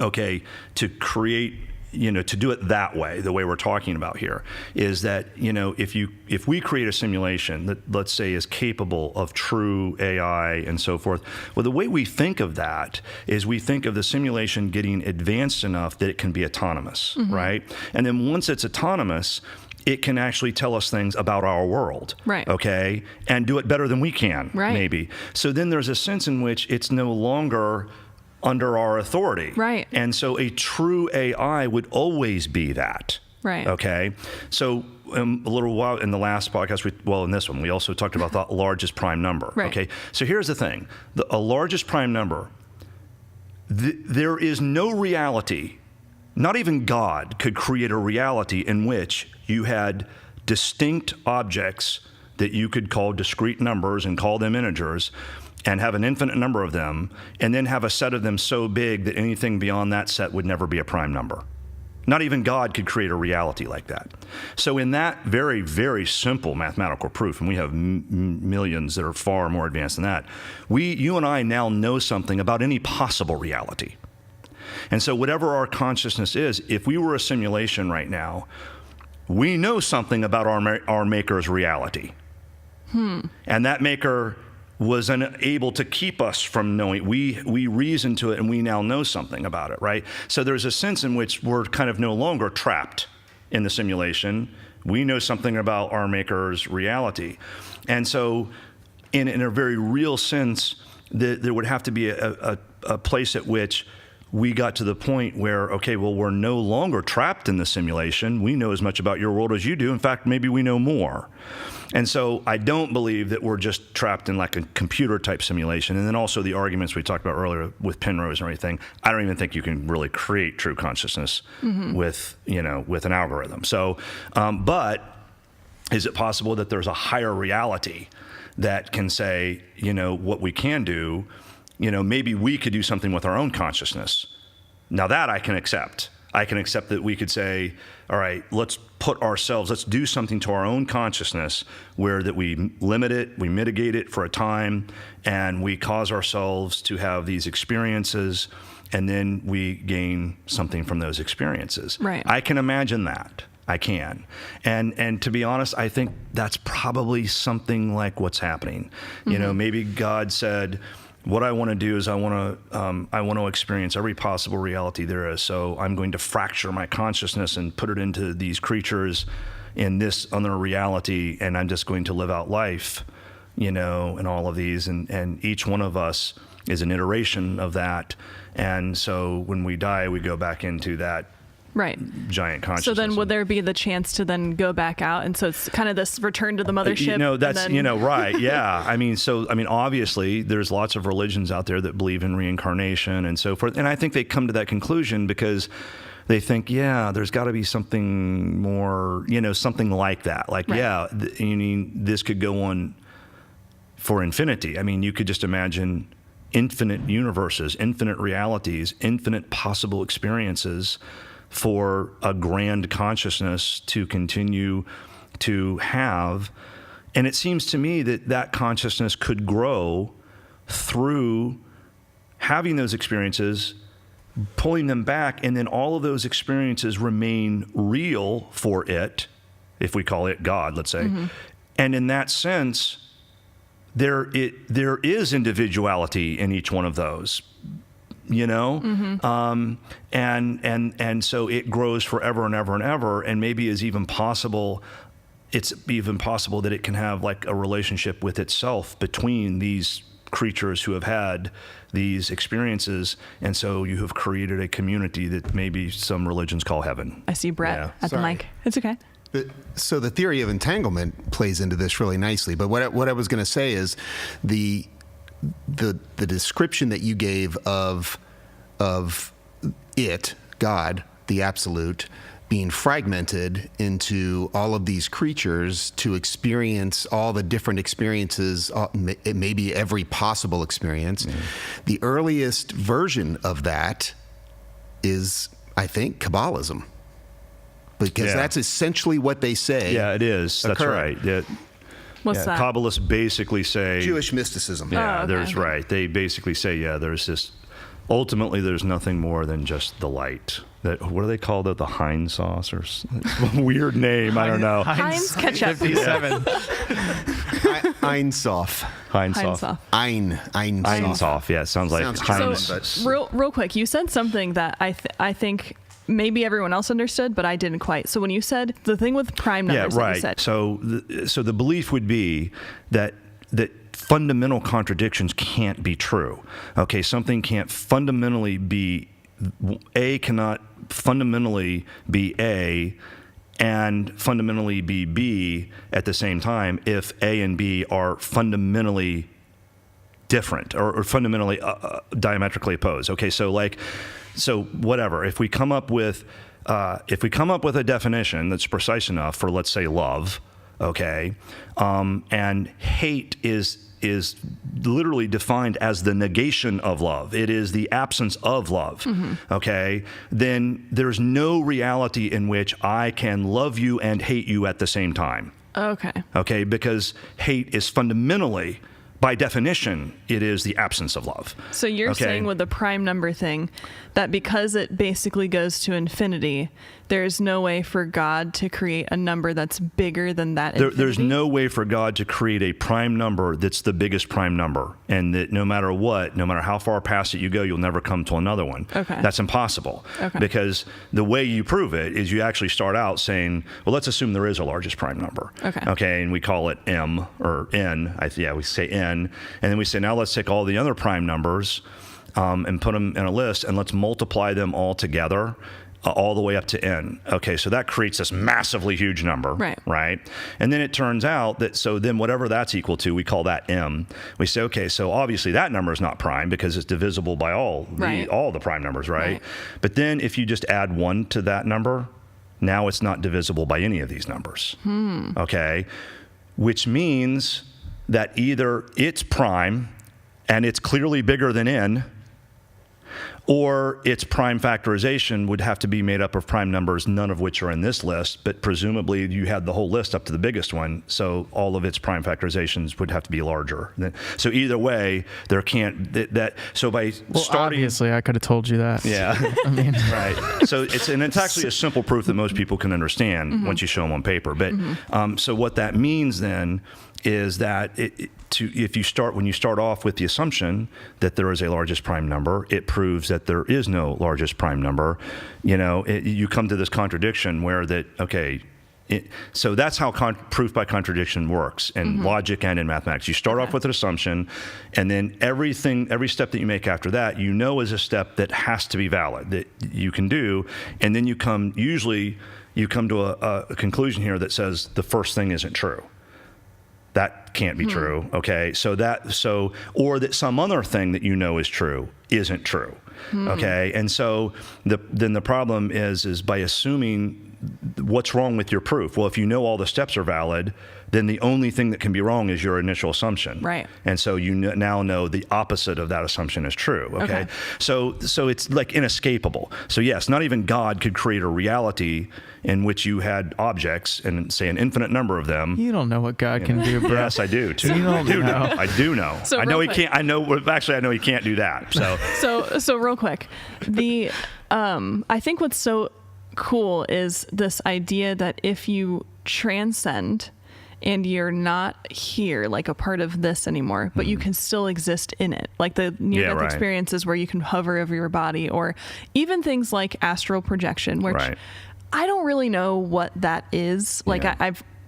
to create, to do it that way, the way we're talking about here, is that, if we create a simulation that, let's say, is capable of true AI and so forth, well, the way we think of that is we think of the simulation getting advanced enough that it can be autonomous, right? And then once it's autonomous, it can actually tell us things about our world, right? Okay, and do it better than we can, right? Maybe. So then there's a sense in which it's no longer under our authority, right? And so a true AI would always be that, right? Okay. So a little while in the last podcast, in this one, we also talked about the largest prime number. Right. Okay. So here's the thing: a largest prime number. There is no reality. Not even God could create a reality in which you had distinct objects that you could call discrete numbers and call them integers and have an infinite number of them, and then have a set of them so big that anything beyond that set would never be a prime number. Not even God could create a reality like that. So in that very, very simple mathematical proof, and we have millions that are far more advanced than that, you and I now know something about any possible reality. And so whatever our consciousness is, if we were a simulation right now, we know something about our maker's reality. And that maker was unable to keep us from knowing. We reasoned to it, and we now know something about it, right? So there's a sense in which we're kind of no longer trapped in the simulation. We know something about our maker's reality. And so in a very real sense, there would have to be a place at which we got to the point where, we're no longer trapped in the simulation. We know as much about your world as you do. In fact, maybe we know more. And so I don't believe that we're just trapped in like a computer type simulation. And then also the arguments we talked about earlier with Penrose and everything, I don't even think you can really create true consciousness with an algorithm. So, but is it possible that there's a higher reality that can say, what we can do, maybe we could do something with our own consciousness. Now that I can accept. I can accept that we could say, all right, let's do something to our own consciousness where that we limit it, we mitigate it for a time, and we cause ourselves to have these experiences, and then we gain something from those experiences. Right. I can imagine that. I can. And to be honest, I think that's probably something like what's happening. Maybe God said, what I want to do is I want to experience every possible reality there is. So I'm going to fracture my consciousness and put it into these creatures in this other reality, and I'm just going to live out life, and all of these. And each one of us is an iteration of that. And so when we die, we go back into that giant consciousness. So then would there be the chance to then go back out? And so it's kind of this return to the mothership. Right. Yeah. Obviously there's lots of religions out there that believe in reincarnation and so forth. And I think they come to that conclusion because they think, there's got to be something more, something like that. Like, this could go on for infinity. You could just imagine infinite universes, infinite realities, infinite possible experiences for a grand consciousness to continue to have. And it seems to me that consciousness could grow through having those experiences, pulling them back, and then all of those experiences remain real for it, if we call it God, let's say. And in that sense, there is individuality in each one of those. you know? And so it grows forever and ever and ever, and maybe it's even possible that it can have like a relationship with itself between these creatures who have had these experiences, and so you have created a community that maybe some religions call heaven. I see Brett at the mic. It's okay. So the theory of entanglement plays into this really nicely. But what I was going to say is the description that you gave of it, God, the absolute, being fragmented into all of these creatures to experience all the different experiences, maybe every possible experience. The earliest version of that is, I think, Kabbalism. Because that's essentially what they say. Yeah, it is. That's right. What's that? Kabbalists basically say Jewish mysticism. Yeah, okay. Right. They basically say, there's this. Ultimately, there's nothing more than just the light. What do they call that? The Heinz sauce or weird name? I don't know. Heinz ketchup. 57. Einsoff. Heinz-off. Einsoff. Yeah, it sounds like Heinz. So, real quick, you said something that I think maybe everyone else understood, but I didn't quite. So when you said the thing with prime numbers, yeah, right. That you said, So the belief would be that fundamental contradictions can't be true. Okay, something can't fundamentally be A, cannot fundamentally be A and fundamentally be B at the same time if A and B are fundamentally different or fundamentally diametrically opposed. Okay, so whatever. If we come up with a definition that's precise enough for, let's say, love, okay, and hate is literally defined as the negation of love. It is the absence of love, okay? Then there's no reality in which I can love you and hate you at the same time. Okay. Okay, because hate is fundamentally, by definition, it is the absence of love. So you're saying with the prime number thing that because it basically goes to infinity, there's no way for God to create a number that's bigger than that infinity? There's no way for God to create a prime number that's the biggest prime number, and that no matter what, no matter how far past it you go, you'll never come to another one. Okay. That's impossible. Okay. Because the way you prove it is you actually start out saying, well, let's assume there is a largest prime number. Okay, and we call it M or N. We say N, and then we say, now let's take all the other prime numbers and put them in a list, and let's multiply them all together all the way up to N. Okay, so that creates this massively huge number, right? And then it turns out that, so then whatever that's equal to, we call that M. We say, okay, so obviously that number is not prime because it's divisible by all the prime numbers, right? But then if you just add 1 to that number, now it's not divisible by any of these numbers, okay? Which means that either it's prime and it's clearly bigger than N, or its prime factorization would have to be made up of prime numbers, none of which are in this list, but presumably you had the whole list up to the biggest one, so all of its prime factorizations would have to be larger. So either way, there can't, so by starting... obviously, I could have told you that. Yeah. I mean... Right. So it's actually a simple proof that most people can understand once you show them on paper. But so what that means then is that when you start off with the assumption that there is a largest prime number, it proves that there is no largest prime number. You come to this contradiction where so that's how proof by contradiction works in logic and in mathematics. You start off with an assumption, and then every step that you make after that, is a step that has to be valid, that you can do, and then you come to a conclusion here that says the first thing isn't true. That can't be true. Okay, or that some other thing that is true isn't true. Okay, and so then the problem is by assuming what's wrong with your proof. Well, if you know all the steps are valid, then the only thing that can be wrong is your initial assumption. Right. And so you now know the opposite of that assumption is true. Okay. So it's like inescapable. So yes, not even God could create a reality in which you had objects and say an infinite number of them. You don't know what God can do, bro. Yes, I do too. You don't know. I do know. So I know he can't. I know he can't do that. So real quick, I think what's so cool is this idea that if you transcend and you're not here, like a part of this anymore, but you can still exist in it. Like the near-death experiences where you can hover over your body, or even things like astral projection, which I don't really know what that is. Like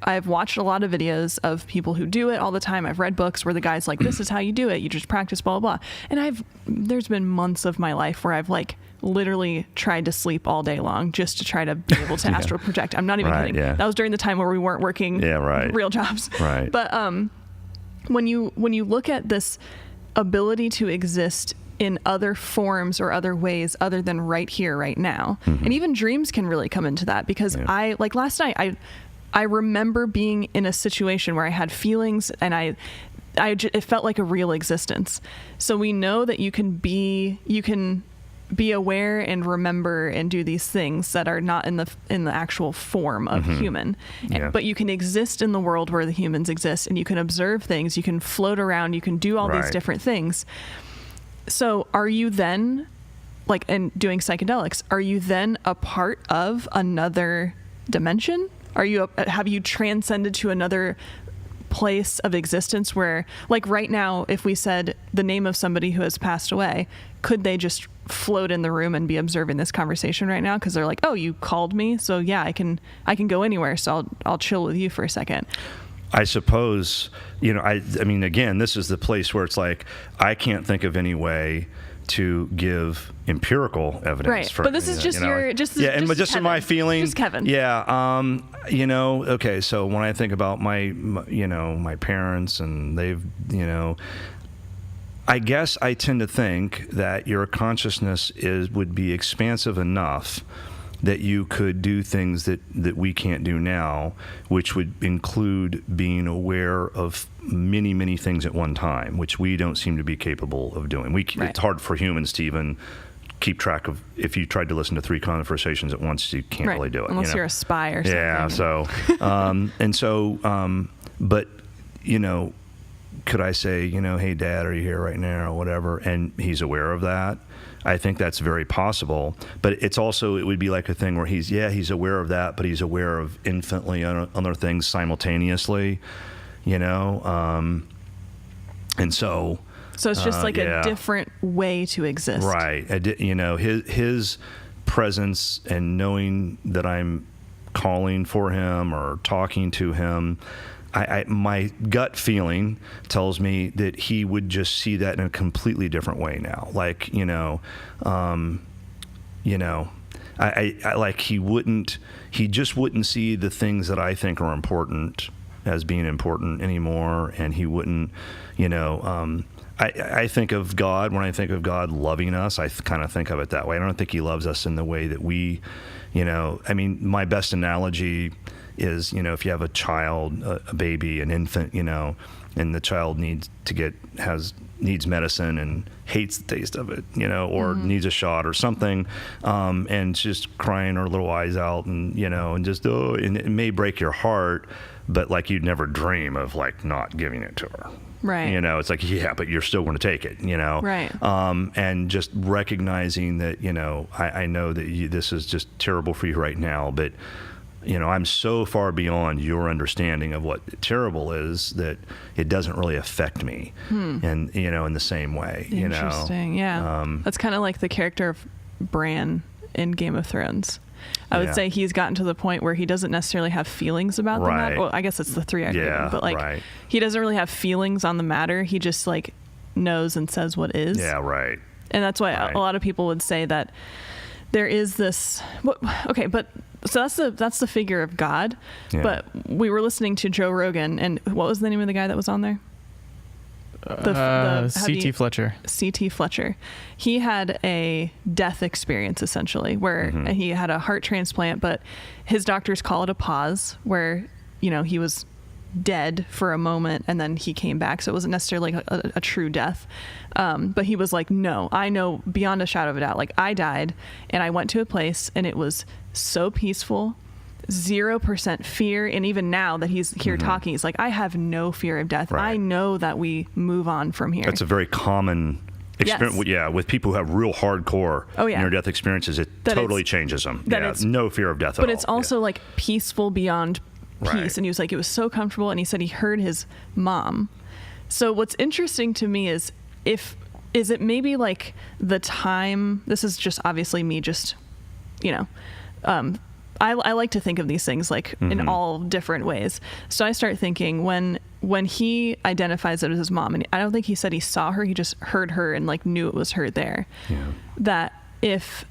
I've watched a lot of videos of people who do it all the time. I've read books where the guy's like, this is how you do it. You just practice, blah, blah, blah. And there's been months of my life where I've like literally tried to sleep all day long just to try to be able to astral project. I'm not even kidding. Yeah. That was during the time where we weren't working real jobs. Right. But when you look at this ability to exist in other forms or other ways other than right here, right now, and even dreams can really come into that, because like last night, I remember being in a situation where I had feelings and it felt like a real existence. So we know that you can be aware and remember and do these things that are not in the actual form of human, but you can exist in the world where the humans exist, and you can observe things, you can float around, you can do all these different things. So are you then, like, in doing psychedelics, are you then a part of another dimension? Have you transcended to another place of existence where, like right now, if we said the name of somebody who has passed away, could they just float in the room and be observing this conversation right now? Because they're like, oh, you called me, so yeah, I can go anywhere, so I'll chill with you for a second. I suppose, I mean, again, this is the place where it's like, I can't think of any way to give empirical evidence. Right. But this is just just in my feeling. Just Kevin. Yeah. Okay. So when I think about my parents, and they've, I guess I tend to think that your consciousness would be expansive enough that you could do things that we can't do now, which would include being aware of many, many things at one time, which we don't seem to be capable of doing. It's hard for humans to even keep track of. If you tried to listen to 3 conversations at once, you can't really do it. Unless you're a spy or something. Yeah, so, but, could I say, hey, Dad, are you here right now, or whatever, and he's aware of that? I think that's very possible, but it would be like a thing where he's aware of that, but he's aware of infinitely other things simultaneously, and so it's just like a different way to exist, right? His presence and knowing that I'm calling for him or talking to him, my gut feeling tells me that he would just see that in a completely different way now. Like, he just wouldn't see the things that I think are important as being important anymore. And he wouldn't, I think of God, when I think of God loving us, I kind of think of it that way. I don't think he loves us in the way that we, my best analogy is, if you have a child, a baby, an infant, and the child needs medicine and hates the taste of it, or needs a shot or something, and just crying her little eyes out, and, and it may break your heart, but like you'd never dream of like not giving it to her. Right. It's like, yeah, but you're still going to take it, Right. And just recognizing that, I know that this is just terrible for you right now, but I'm so far beyond your understanding of what terrible is that it doesn't really affect me, and in the same way. Interesting, yeah. That's kind of like the character of Bran in Game of Thrones. I would say he's gotten to the point where he doesn't necessarily have feelings about the matter. Well, I guess it's the 3-act movie, but he doesn't really have feelings on the matter. He just like knows and says what is. Yeah, right. And that's why a lot of people would say that there is this. Okay, but. So that's the figure of God, but we were listening to Joe Rogan, and what was the name of the guy that was on there? C.T. Fletcher. C.T. Fletcher. He had a death experience, essentially, where he had a heart transplant, but his doctors call it a pause, where, he was dead for a moment and then he came back. So it wasn't necessarily like a true death. But he was like, no, I know beyond a shadow of a doubt, like I died and I went to a place and it was so peaceful, 0% fear. And even now that he's here talking, he's like, I have no fear of death. Right. I know that we move on from here. That's a very common experience. Yes. Yeah, with people who have real hardcore near-death experiences, it totally changes them. No fear of death at all. But it's also like peaceful beyond peace. Right. And he was like, it was so comfortable. And he said he heard his mom. So what's interesting to me is is it maybe like the time, this is just obviously me just, I like to think of these things like in all different ways. So I start thinking when he identifies it as his mom, and I don't think he said he saw her, he just heard her and like knew it was her there. Yeah. That if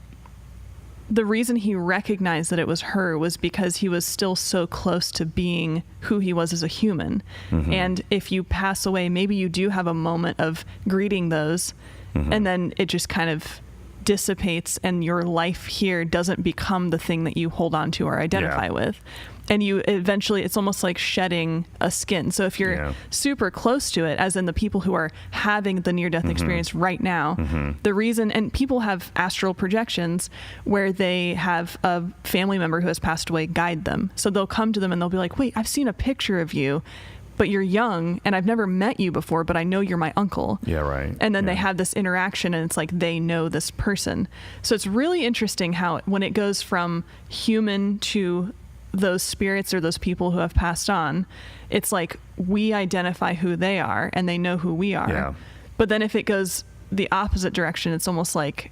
the reason he recognized that it was her was because he was still so close to being who he was as a human. And if you pass away, maybe you do have a moment of greeting those, and then it just kind of dissipates and your life here doesn't become the thing that you hold on to or identify with. And you eventually, it's almost like shedding a skin. So if you're super close to it, as in the people who are having the near-death experience right now, the reason, and people have astral projections where they have a family member who has passed away guide them. So they'll come to them and they'll be like, wait, I've seen a picture of you, but you're young and I've never met you before, but I know you're my uncle. Yeah, right. And then they have this interaction and it's like they know this person. So it's really interesting how when it goes from human to those spirits or those people who have passed on, it's like we identify who they are and they know who we are. Yeah. But then if it goes the opposite direction, it's almost like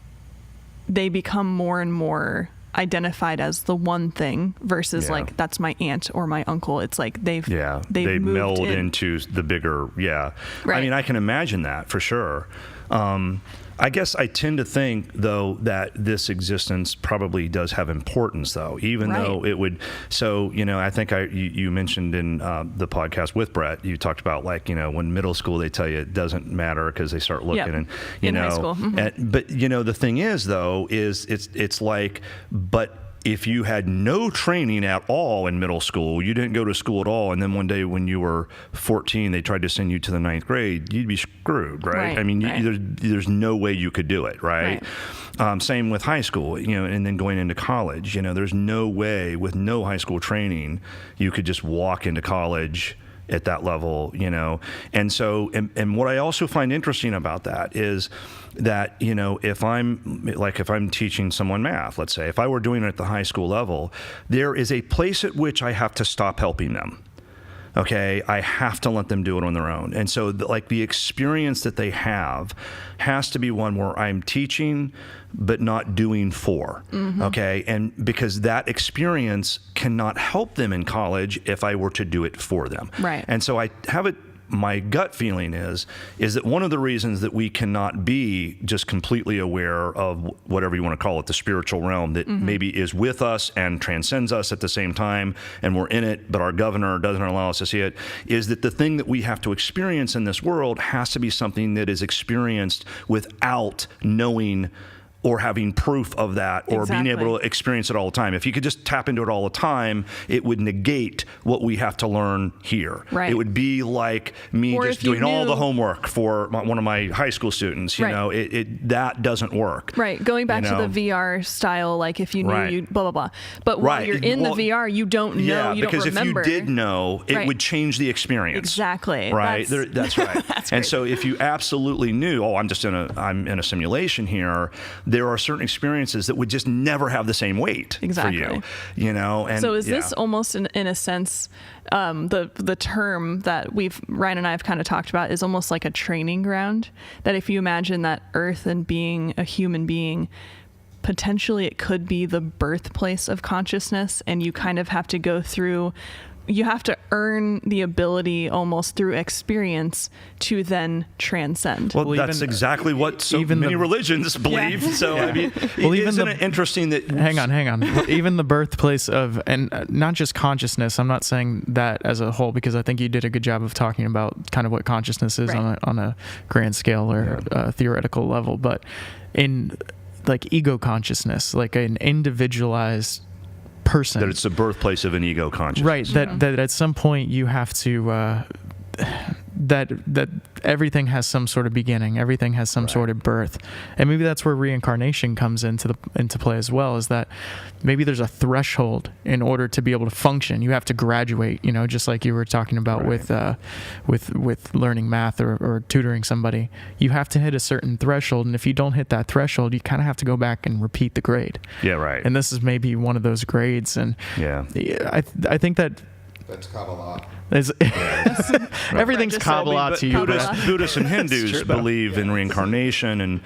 they become more and more identified as the one thing versus like that's my aunt or my uncle. It's like they've meld into the bigger Right. I mean, I can imagine that for sure. I guess I tend to think, though, that this existence probably does have importance, though, even though it would. So, I think you mentioned in the podcast with Brett, you talked about like, when middle school they tell you it doesn't matter because they start looking and, in high school. But, the thing is, though, is it's like, but if you had no training at all in middle school, you didn't go to school at all, and then one day when you were 14, they tried to send you to the 9th grade, you'd be screwed, right? I mean, there's no way you could do it, right? Same with high school, and then going into college, there's no way with no high school training you could just walk into college at that level, And so, and what I also find interesting about that is that, if I'm teaching someone math, let's say, if I were doing it at the high school level, there is a place at which I have to stop helping them. Okay, I have to let them do it on their own. And so the experience that they have has to be one where I'm teaching but not doing for. Okay, and because that experience cannot help them in college if I were to do it for them. Right. And so I have it. My gut feeling is that one of the reasons that we cannot be just completely aware of whatever you want to call it, the spiritual realm that maybe is with us and transcends us at the same time, and we're in it, but our governor doesn't allow us to see it, is that the thing that we have to experience in this world has to be something that is experienced without knowing or having proof of that, or being able to experience it all the time. If you could just tap into it all the time, it would negate what we have to learn here. Right. It would be like me just doing all the homework for one of my high school students. That doesn't work. Right. Going back to the VR style, like if you knew you blah, blah, blah. But while you're in the VR, you don't know, you don't remember. Because if you did know, it would change the experience. Exactly. Right. That's right. That's and so if you absolutely knew, I'm in a simulation here, there are certain experiences that would just never have the same weight for you, And so is this almost in a sense, the term that Ryan and I have kind of talked about is almost like a training ground, that if you imagine that Earth and being a human being, potentially it could be the birthplace of consciousness, and you kind of have to go through, you have to earn the ability almost through experience to then transcend. Well, that's exactly what many religions believe. Yeah. So, I mean, isn't it interesting that... Hang on. Even the birthplace of, and not just consciousness, I'm not saying that as a whole, because I think you did a good job of talking about kind of what consciousness is on a grand scale or theoretical level, but in like ego consciousness, like an individualized person, that it's the birthplace of an ego consciousness, right? That at some point you have to that everything has some sort of beginning, everything has some sort of birth, and maybe that's where reincarnation comes into play as well. Is that maybe there's a threshold in order to be able to function. You have to graduate, just like you were talking about with learning math or tutoring somebody. You have to hit a certain threshold, and if you don't hit that threshold, you kind of have to go back and repeat the grade. Yeah, right. And this is maybe one of those grades, and I think that That's Kabbalah. Everything's Kabbalah to you. Buddhists and Hindus believe in reincarnation, and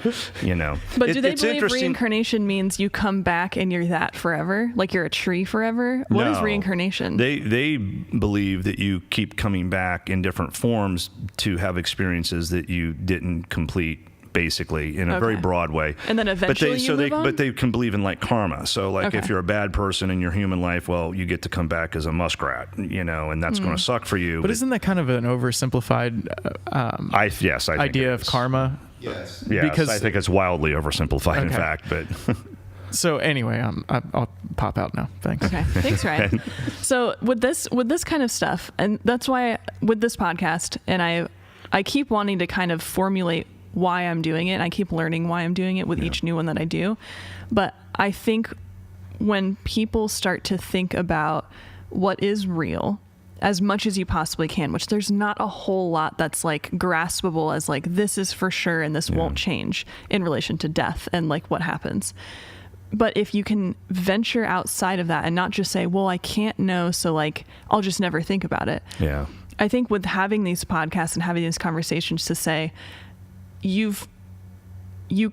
But do they believe reincarnation means you come back and you're that forever? Like you're a tree forever? What is reincarnation? They believe that you keep coming back in different forms to have experiences that you didn't complete, basically, in a very broad way. And then eventually but they can believe in like karma. So like if you're a bad person in your human life, well, you get to come back as a muskrat, and that's going to suck for you. But isn't that kind of an oversimplified I idea of karma? Yes. Yeah, because I think it's wildly oversimplified, in fact. But so anyway, I'll pop out now. Thanks. Okay, thanks, Ryan. So with this kind of stuff, and that's why with this podcast, and I keep wanting to kind of formulate why I'm doing it. I keep learning why I'm doing it with each new one that I do. But I think when people start to think about what is real as much as you possibly can, which there's not a whole lot that's like graspable as like, this is for sure and this won't change in relation to death and like what happens. But if you can venture outside of that and not just say, well, I can't know, so like, I'll just never think about it. Yeah. I think with having these podcasts and having these conversations to say, you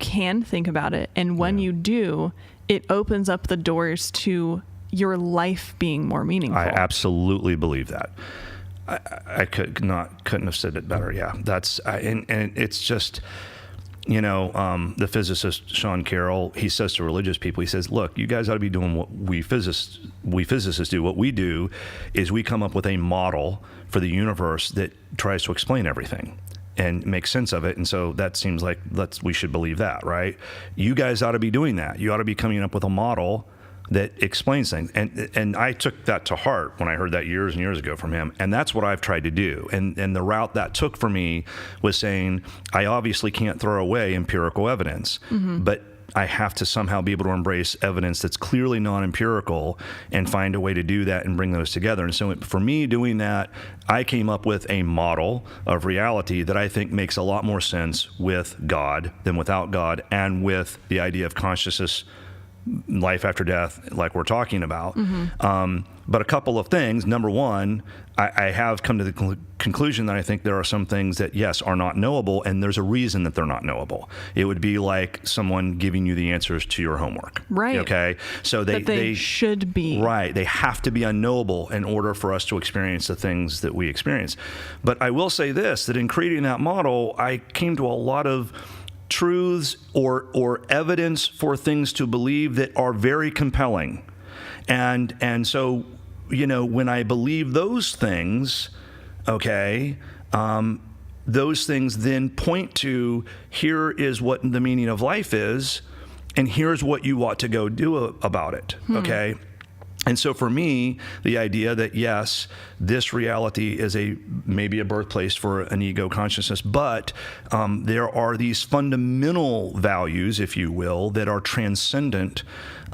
can think about it, and when you do, it opens up the doors to your life being more meaningful. I absolutely believe that. I couldn't have said it better. Yeah, and it's just, the physicist Sean Carroll, he says to religious people, he says, look, you guys ought to be doing what we physicists do. What we do is we come up with a model for the universe that tries to explain everything and make sense of it. And so that seems like we should believe that, right? You guys ought to be doing that. You ought to be coming up with a model that explains things. And I took that to heart when I heard that years and years ago from him. And that's what I've tried to do. And the route that took for me was saying, I obviously can't throw away empirical evidence, but I have to somehow be able to embrace evidence that's clearly non-empirical and find a way to do that and bring those together. And so for me doing that, I came up with a model of reality that I think makes a lot more sense with God than without God, and with the idea of consciousness, life after death, like we're talking about. But a couple of things. Number one, I have come to the conclusion that I think there are some things that, yes, are not knowable, and there's a reason that they're not knowable. It would be like someone giving you the answers to your homework. Right. Okay? So they should be. Right. They have to be unknowable in order for us to experience the things that we experience. But I will say this, that in creating that model, I came to a lot of truths or evidence for things to believe that are very compelling. And so, when I believe those things, those things then point to, here is what the meaning of life is, and here's what you ought to go do about it, okay? And so for me, the idea that, yes, this reality is maybe a birthplace for an ego consciousness, but there are these fundamental values, if you will, that are transcendent,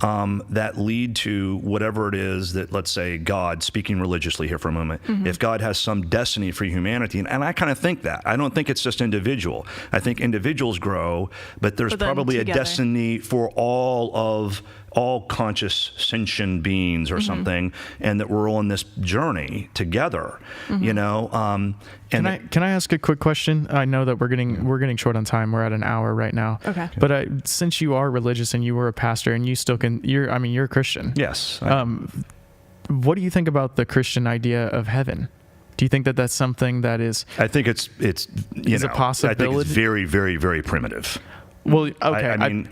that lead to whatever it is that, let's say, God, speaking religiously here for a moment, if God has some destiny for humanity, and I kind of think that. I don't think it's just individual. I think individuals grow, but there's probably a destiny for all conscious sentient beings or something, and that we're on this journey together, Can I ask a quick question? I know that we're getting short on time. We're at an hour right now. Okay. But since you are religious and you were a pastor and you still you're a Christian. Yes. What do you think about the Christian idea of heaven? Do you think that that's something that is? I think it's a possibility. I think it's very, very, very primitive. Well, okay.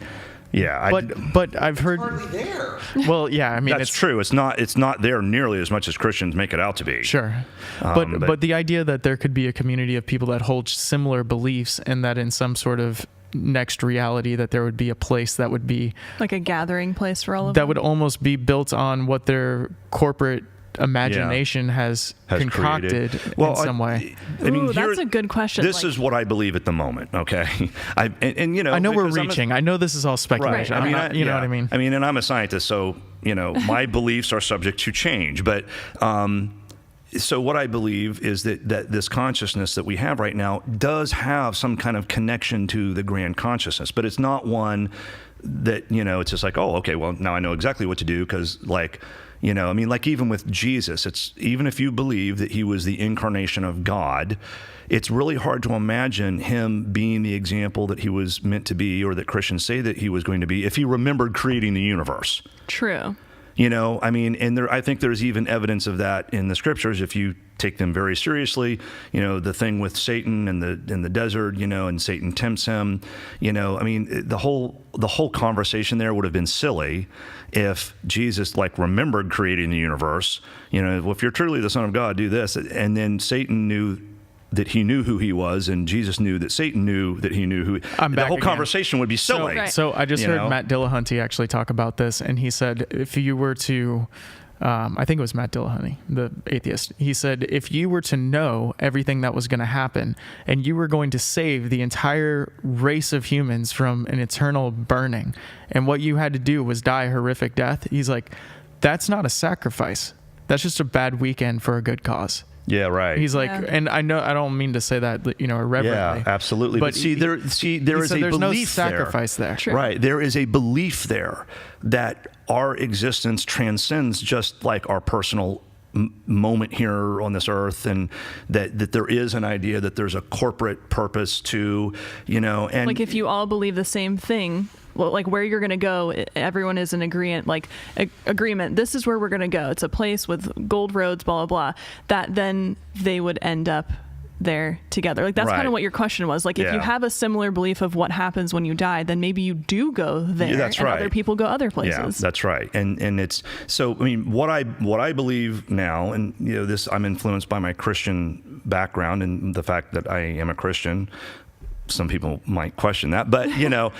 Yeah, but I've heard. It's hardly there. Well, yeah, I mean that's true. It's not there nearly as much as Christians make it out to be. Sure, but the idea that there could be a community of people that hold similar beliefs, and that in some sort of next reality that there would be a place that would be like a gathering place for all of them. That would almost be built on what their corporate imagination has concocted in some way. That's a good question. This is what I believe at the moment. Okay, I know we're reaching. I know this is all speculation. Right. You know what I mean. And I'm a scientist, so my beliefs are subject to change. But so what I believe is that this consciousness that we have right now does have some kind of connection to the grand consciousness, but it's not one that it's just like, oh, okay, well now I know exactly what to do because You know, I mean, like even with Jesus, it's even if you believe that he was the incarnation of God, it's really hard to imagine him being the example that he was meant to be, or that Christians say that he was going to be, if he remembered creating the universe. True. You know, I mean, and I think there's even evidence of that in the scriptures if you take them very seriously. You know, the thing with Satan in the desert, you know, and Satan tempts him. You know, I mean, the whole conversation there would have been silly if Jesus like remembered creating the universe. You know, well, if you're truly the Son of God, do this, and then Satan knew that he knew who he was, and Jesus knew that Satan knew that he knew who. The whole conversation would be silly. So I just heard Matt Dillahunty actually talk about this, and he said if you were to, I think it was Matt Dillahunty, the atheist, he said if you were to know everything that was going to happen, and you were going to save the entire race of humans from an eternal burning, and what you had to do was die a horrific death, he's like, that's not a sacrifice. That's just a bad weekend for a good cause. Yeah, right. He's like, and I know I don't mean to say that, you know, irreverently. Yeah, absolutely. But there is a there's belief no sacrifice there. True. Right. There is a belief there that our existence transcends just like our personal moment here on this earth, and that there is an idea that there's a corporate purpose to, you know, and like if you all believe the same thing, well, like where you're going to go, everyone is in agreement, like agreement, this is where we're going to go. It's a place with gold roads, blah, blah, blah, that then they would end up there together. Like that's kind of what your question was. Like if you have a similar belief of what happens when you die, then maybe you do go there, and other people go other places. Yeah, that's right. And it's so. I mean, what I believe now, and you know, this I'm influenced by my Christian background and the fact that I am a Christian. Some people might question that, but you know,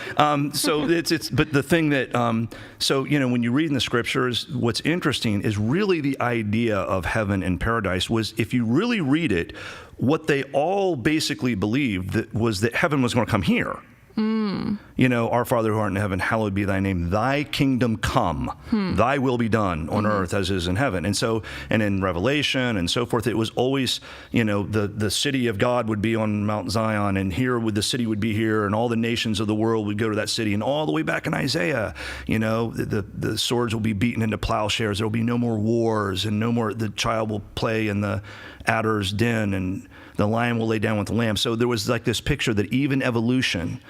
so but the thing that, so, you know, when you read in the scriptures, what's interesting is really the idea of heaven and paradise was, if you really read it, what they all basically believed was that heaven was going to come here. You know, our Father who art in heaven, hallowed be thy name. Thy kingdom come. Thy will be done on earth as is in heaven. And so, and in Revelation and so forth, it was always, you know, the city of God would be on Mount Zion, and the city would be here, and all the nations of the world would go to that city. And all the way back in Isaiah, you know, the swords will be beaten into plowshares. There will be no more wars, and no more, the child will play in the adder's den, and the lion will lay down with the lamb. So there was like this picture that even evolution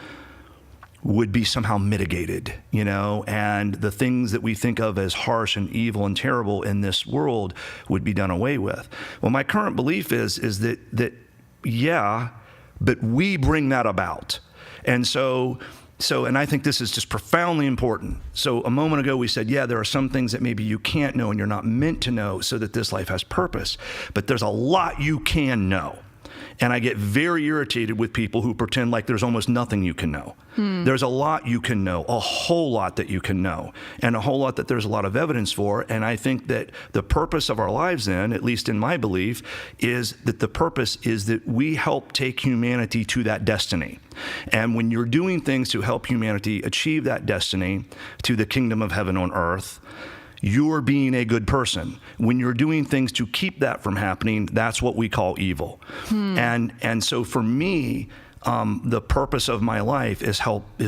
would be somehow mitigated, you know, and the things that we think of as harsh and evil and terrible in this world would be done away with. Well, my current belief is that yeah, but we bring that about. And so, and I think this is just profoundly important. So a moment ago we said, yeah, there are some things that maybe you can't know and you're not meant to know so that this life has purpose, but there's a lot you can know. And I get very irritated with people who pretend like there's almost nothing you can know. There's a lot you can know, a whole lot that you can know, and a whole lot that there's a lot of evidence for. And I think that the purpose of our lives then, at least in my belief, is that the purpose is that we help take humanity to that destiny. And when you're doing things to help humanity achieve that destiny to the kingdom of heaven on earth, you're being a good person. When you're doing things to keep that from happening, that's what we call evil. And so for me, the purpose of my life is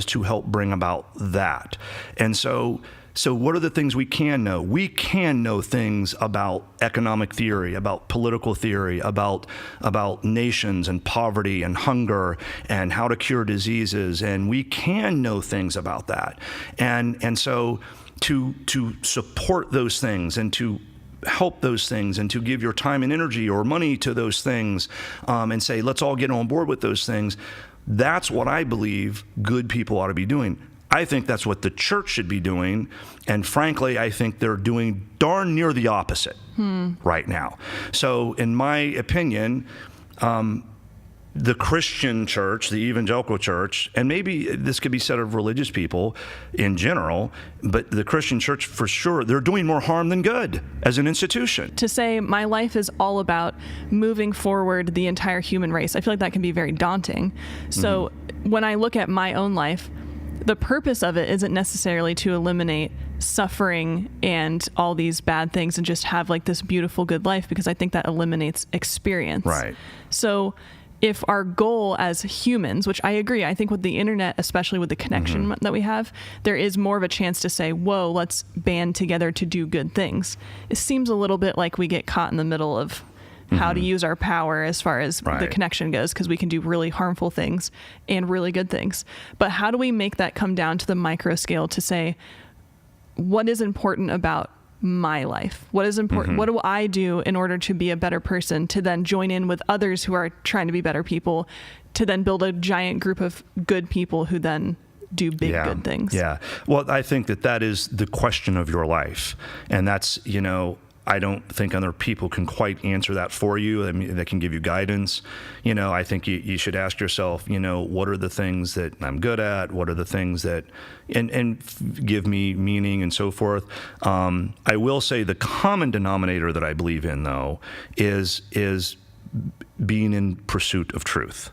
to help bring about that. And so what are the things we can know? We can know things about economic theory, about political theory, about nations and poverty and hunger and how to cure diseases. And we can know things about that. And so to support those things and to help those things and to give your time and energy or money to those things, and say, let's all get on board with those things. That's what I believe good people ought to be doing. I think that's what the church should be doing. And frankly, I think they're doing darn near the opposite right now. So in my opinion, the Christian church, the evangelical church, and maybe this could be said of religious people in general, but the Christian church for sure, they're doing more harm than good as an institution. To say my life is all about moving forward the entire human race, I feel like that can be very daunting. So when I look at my own life, the purpose of it isn't necessarily to eliminate suffering and all these bad things and just have like this beautiful good life, because I think that eliminates experience. Right. So if our goal as humans, which I agree, I think with the internet, especially with the connection that we have, there is more of a chance to say, whoa, let's band together to do good things. It seems a little bit like we get caught in the middle of how to use our power as far as the connection goes, because we can do really harmful things and really good things. But how do we make that come down to the micro scale to say, what is important about my life? What is important? What do I do in order to be a better person, to then join in with others who are trying to be better people, to then build a giant group of good people who then do big good things? Yeah. Well, I think that is the question of your life. And that's, I don't think other people can quite answer that for you. I mean, they can give you guidance. I think you should ask yourself, what are the things that I'm good at? What are the things that, and give me meaning and so forth. I will say the common denominator that I believe in, though, is being in pursuit of truth.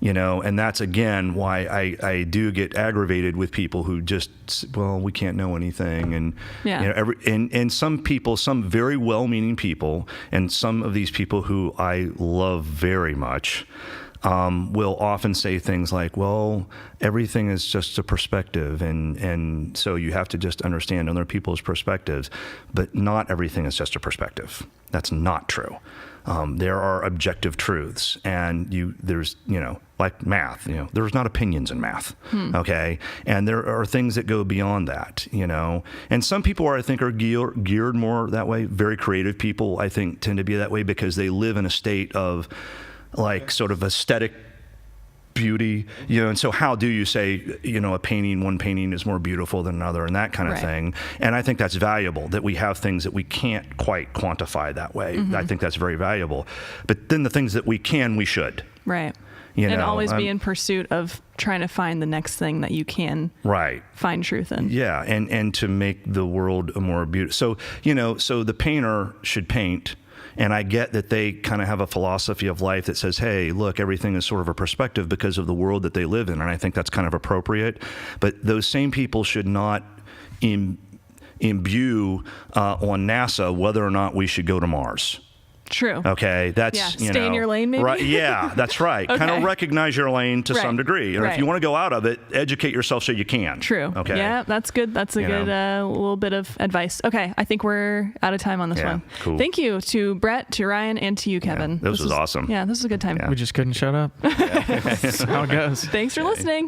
And that's, again, why I do get aggravated with people who just, we can't know anything. And, and some people, some very well-meaning people, and some of these people who I love very much, will often say things like, well, everything is just a perspective. And so you have to just understand other people's perspectives. But not everything is just a perspective. That's not true. There are objective truths, and there's, like math, there's not opinions in math, okay? And there are things that go beyond that, And some people I think are geared more that way. Very creative people, I think, tend to be that way because they live in a state of, like, sort of aesthetic beauty, and so how do you say, one painting is more beautiful than another, and that kind of thing. And I think that's valuable, that we have things that we can't quite quantify that way. I think that's very valuable. But then the things that we can, we should. Right. And always be in pursuit of trying to find the next thing that you can find truth in. Yeah, and to make the world a more beautiful. So, so the painter should paint. And I get that they kind of have a philosophy of life that says, hey, look, everything is sort of a perspective because of the world that they live in. And I think that's kind of appropriate. But those same people should not imbue on NASA whether or not we should go to Mars. True. Okay, that's stay in your lane, maybe. Right? Yeah, that's right. Okay. Kind of recognize your lane to some degree, and if you want to go out of it, educate yourself so you can. True. Okay. Yeah, that's good. That's a good little bit of advice. Okay, I think we're out of time on this one. Cool. Thank you to Brett, to Ryan, and to you, Kevin. This was awesome. Yeah, this was a good time. Yeah. We just couldn't shut up. That's how it goes. Thanks for listening.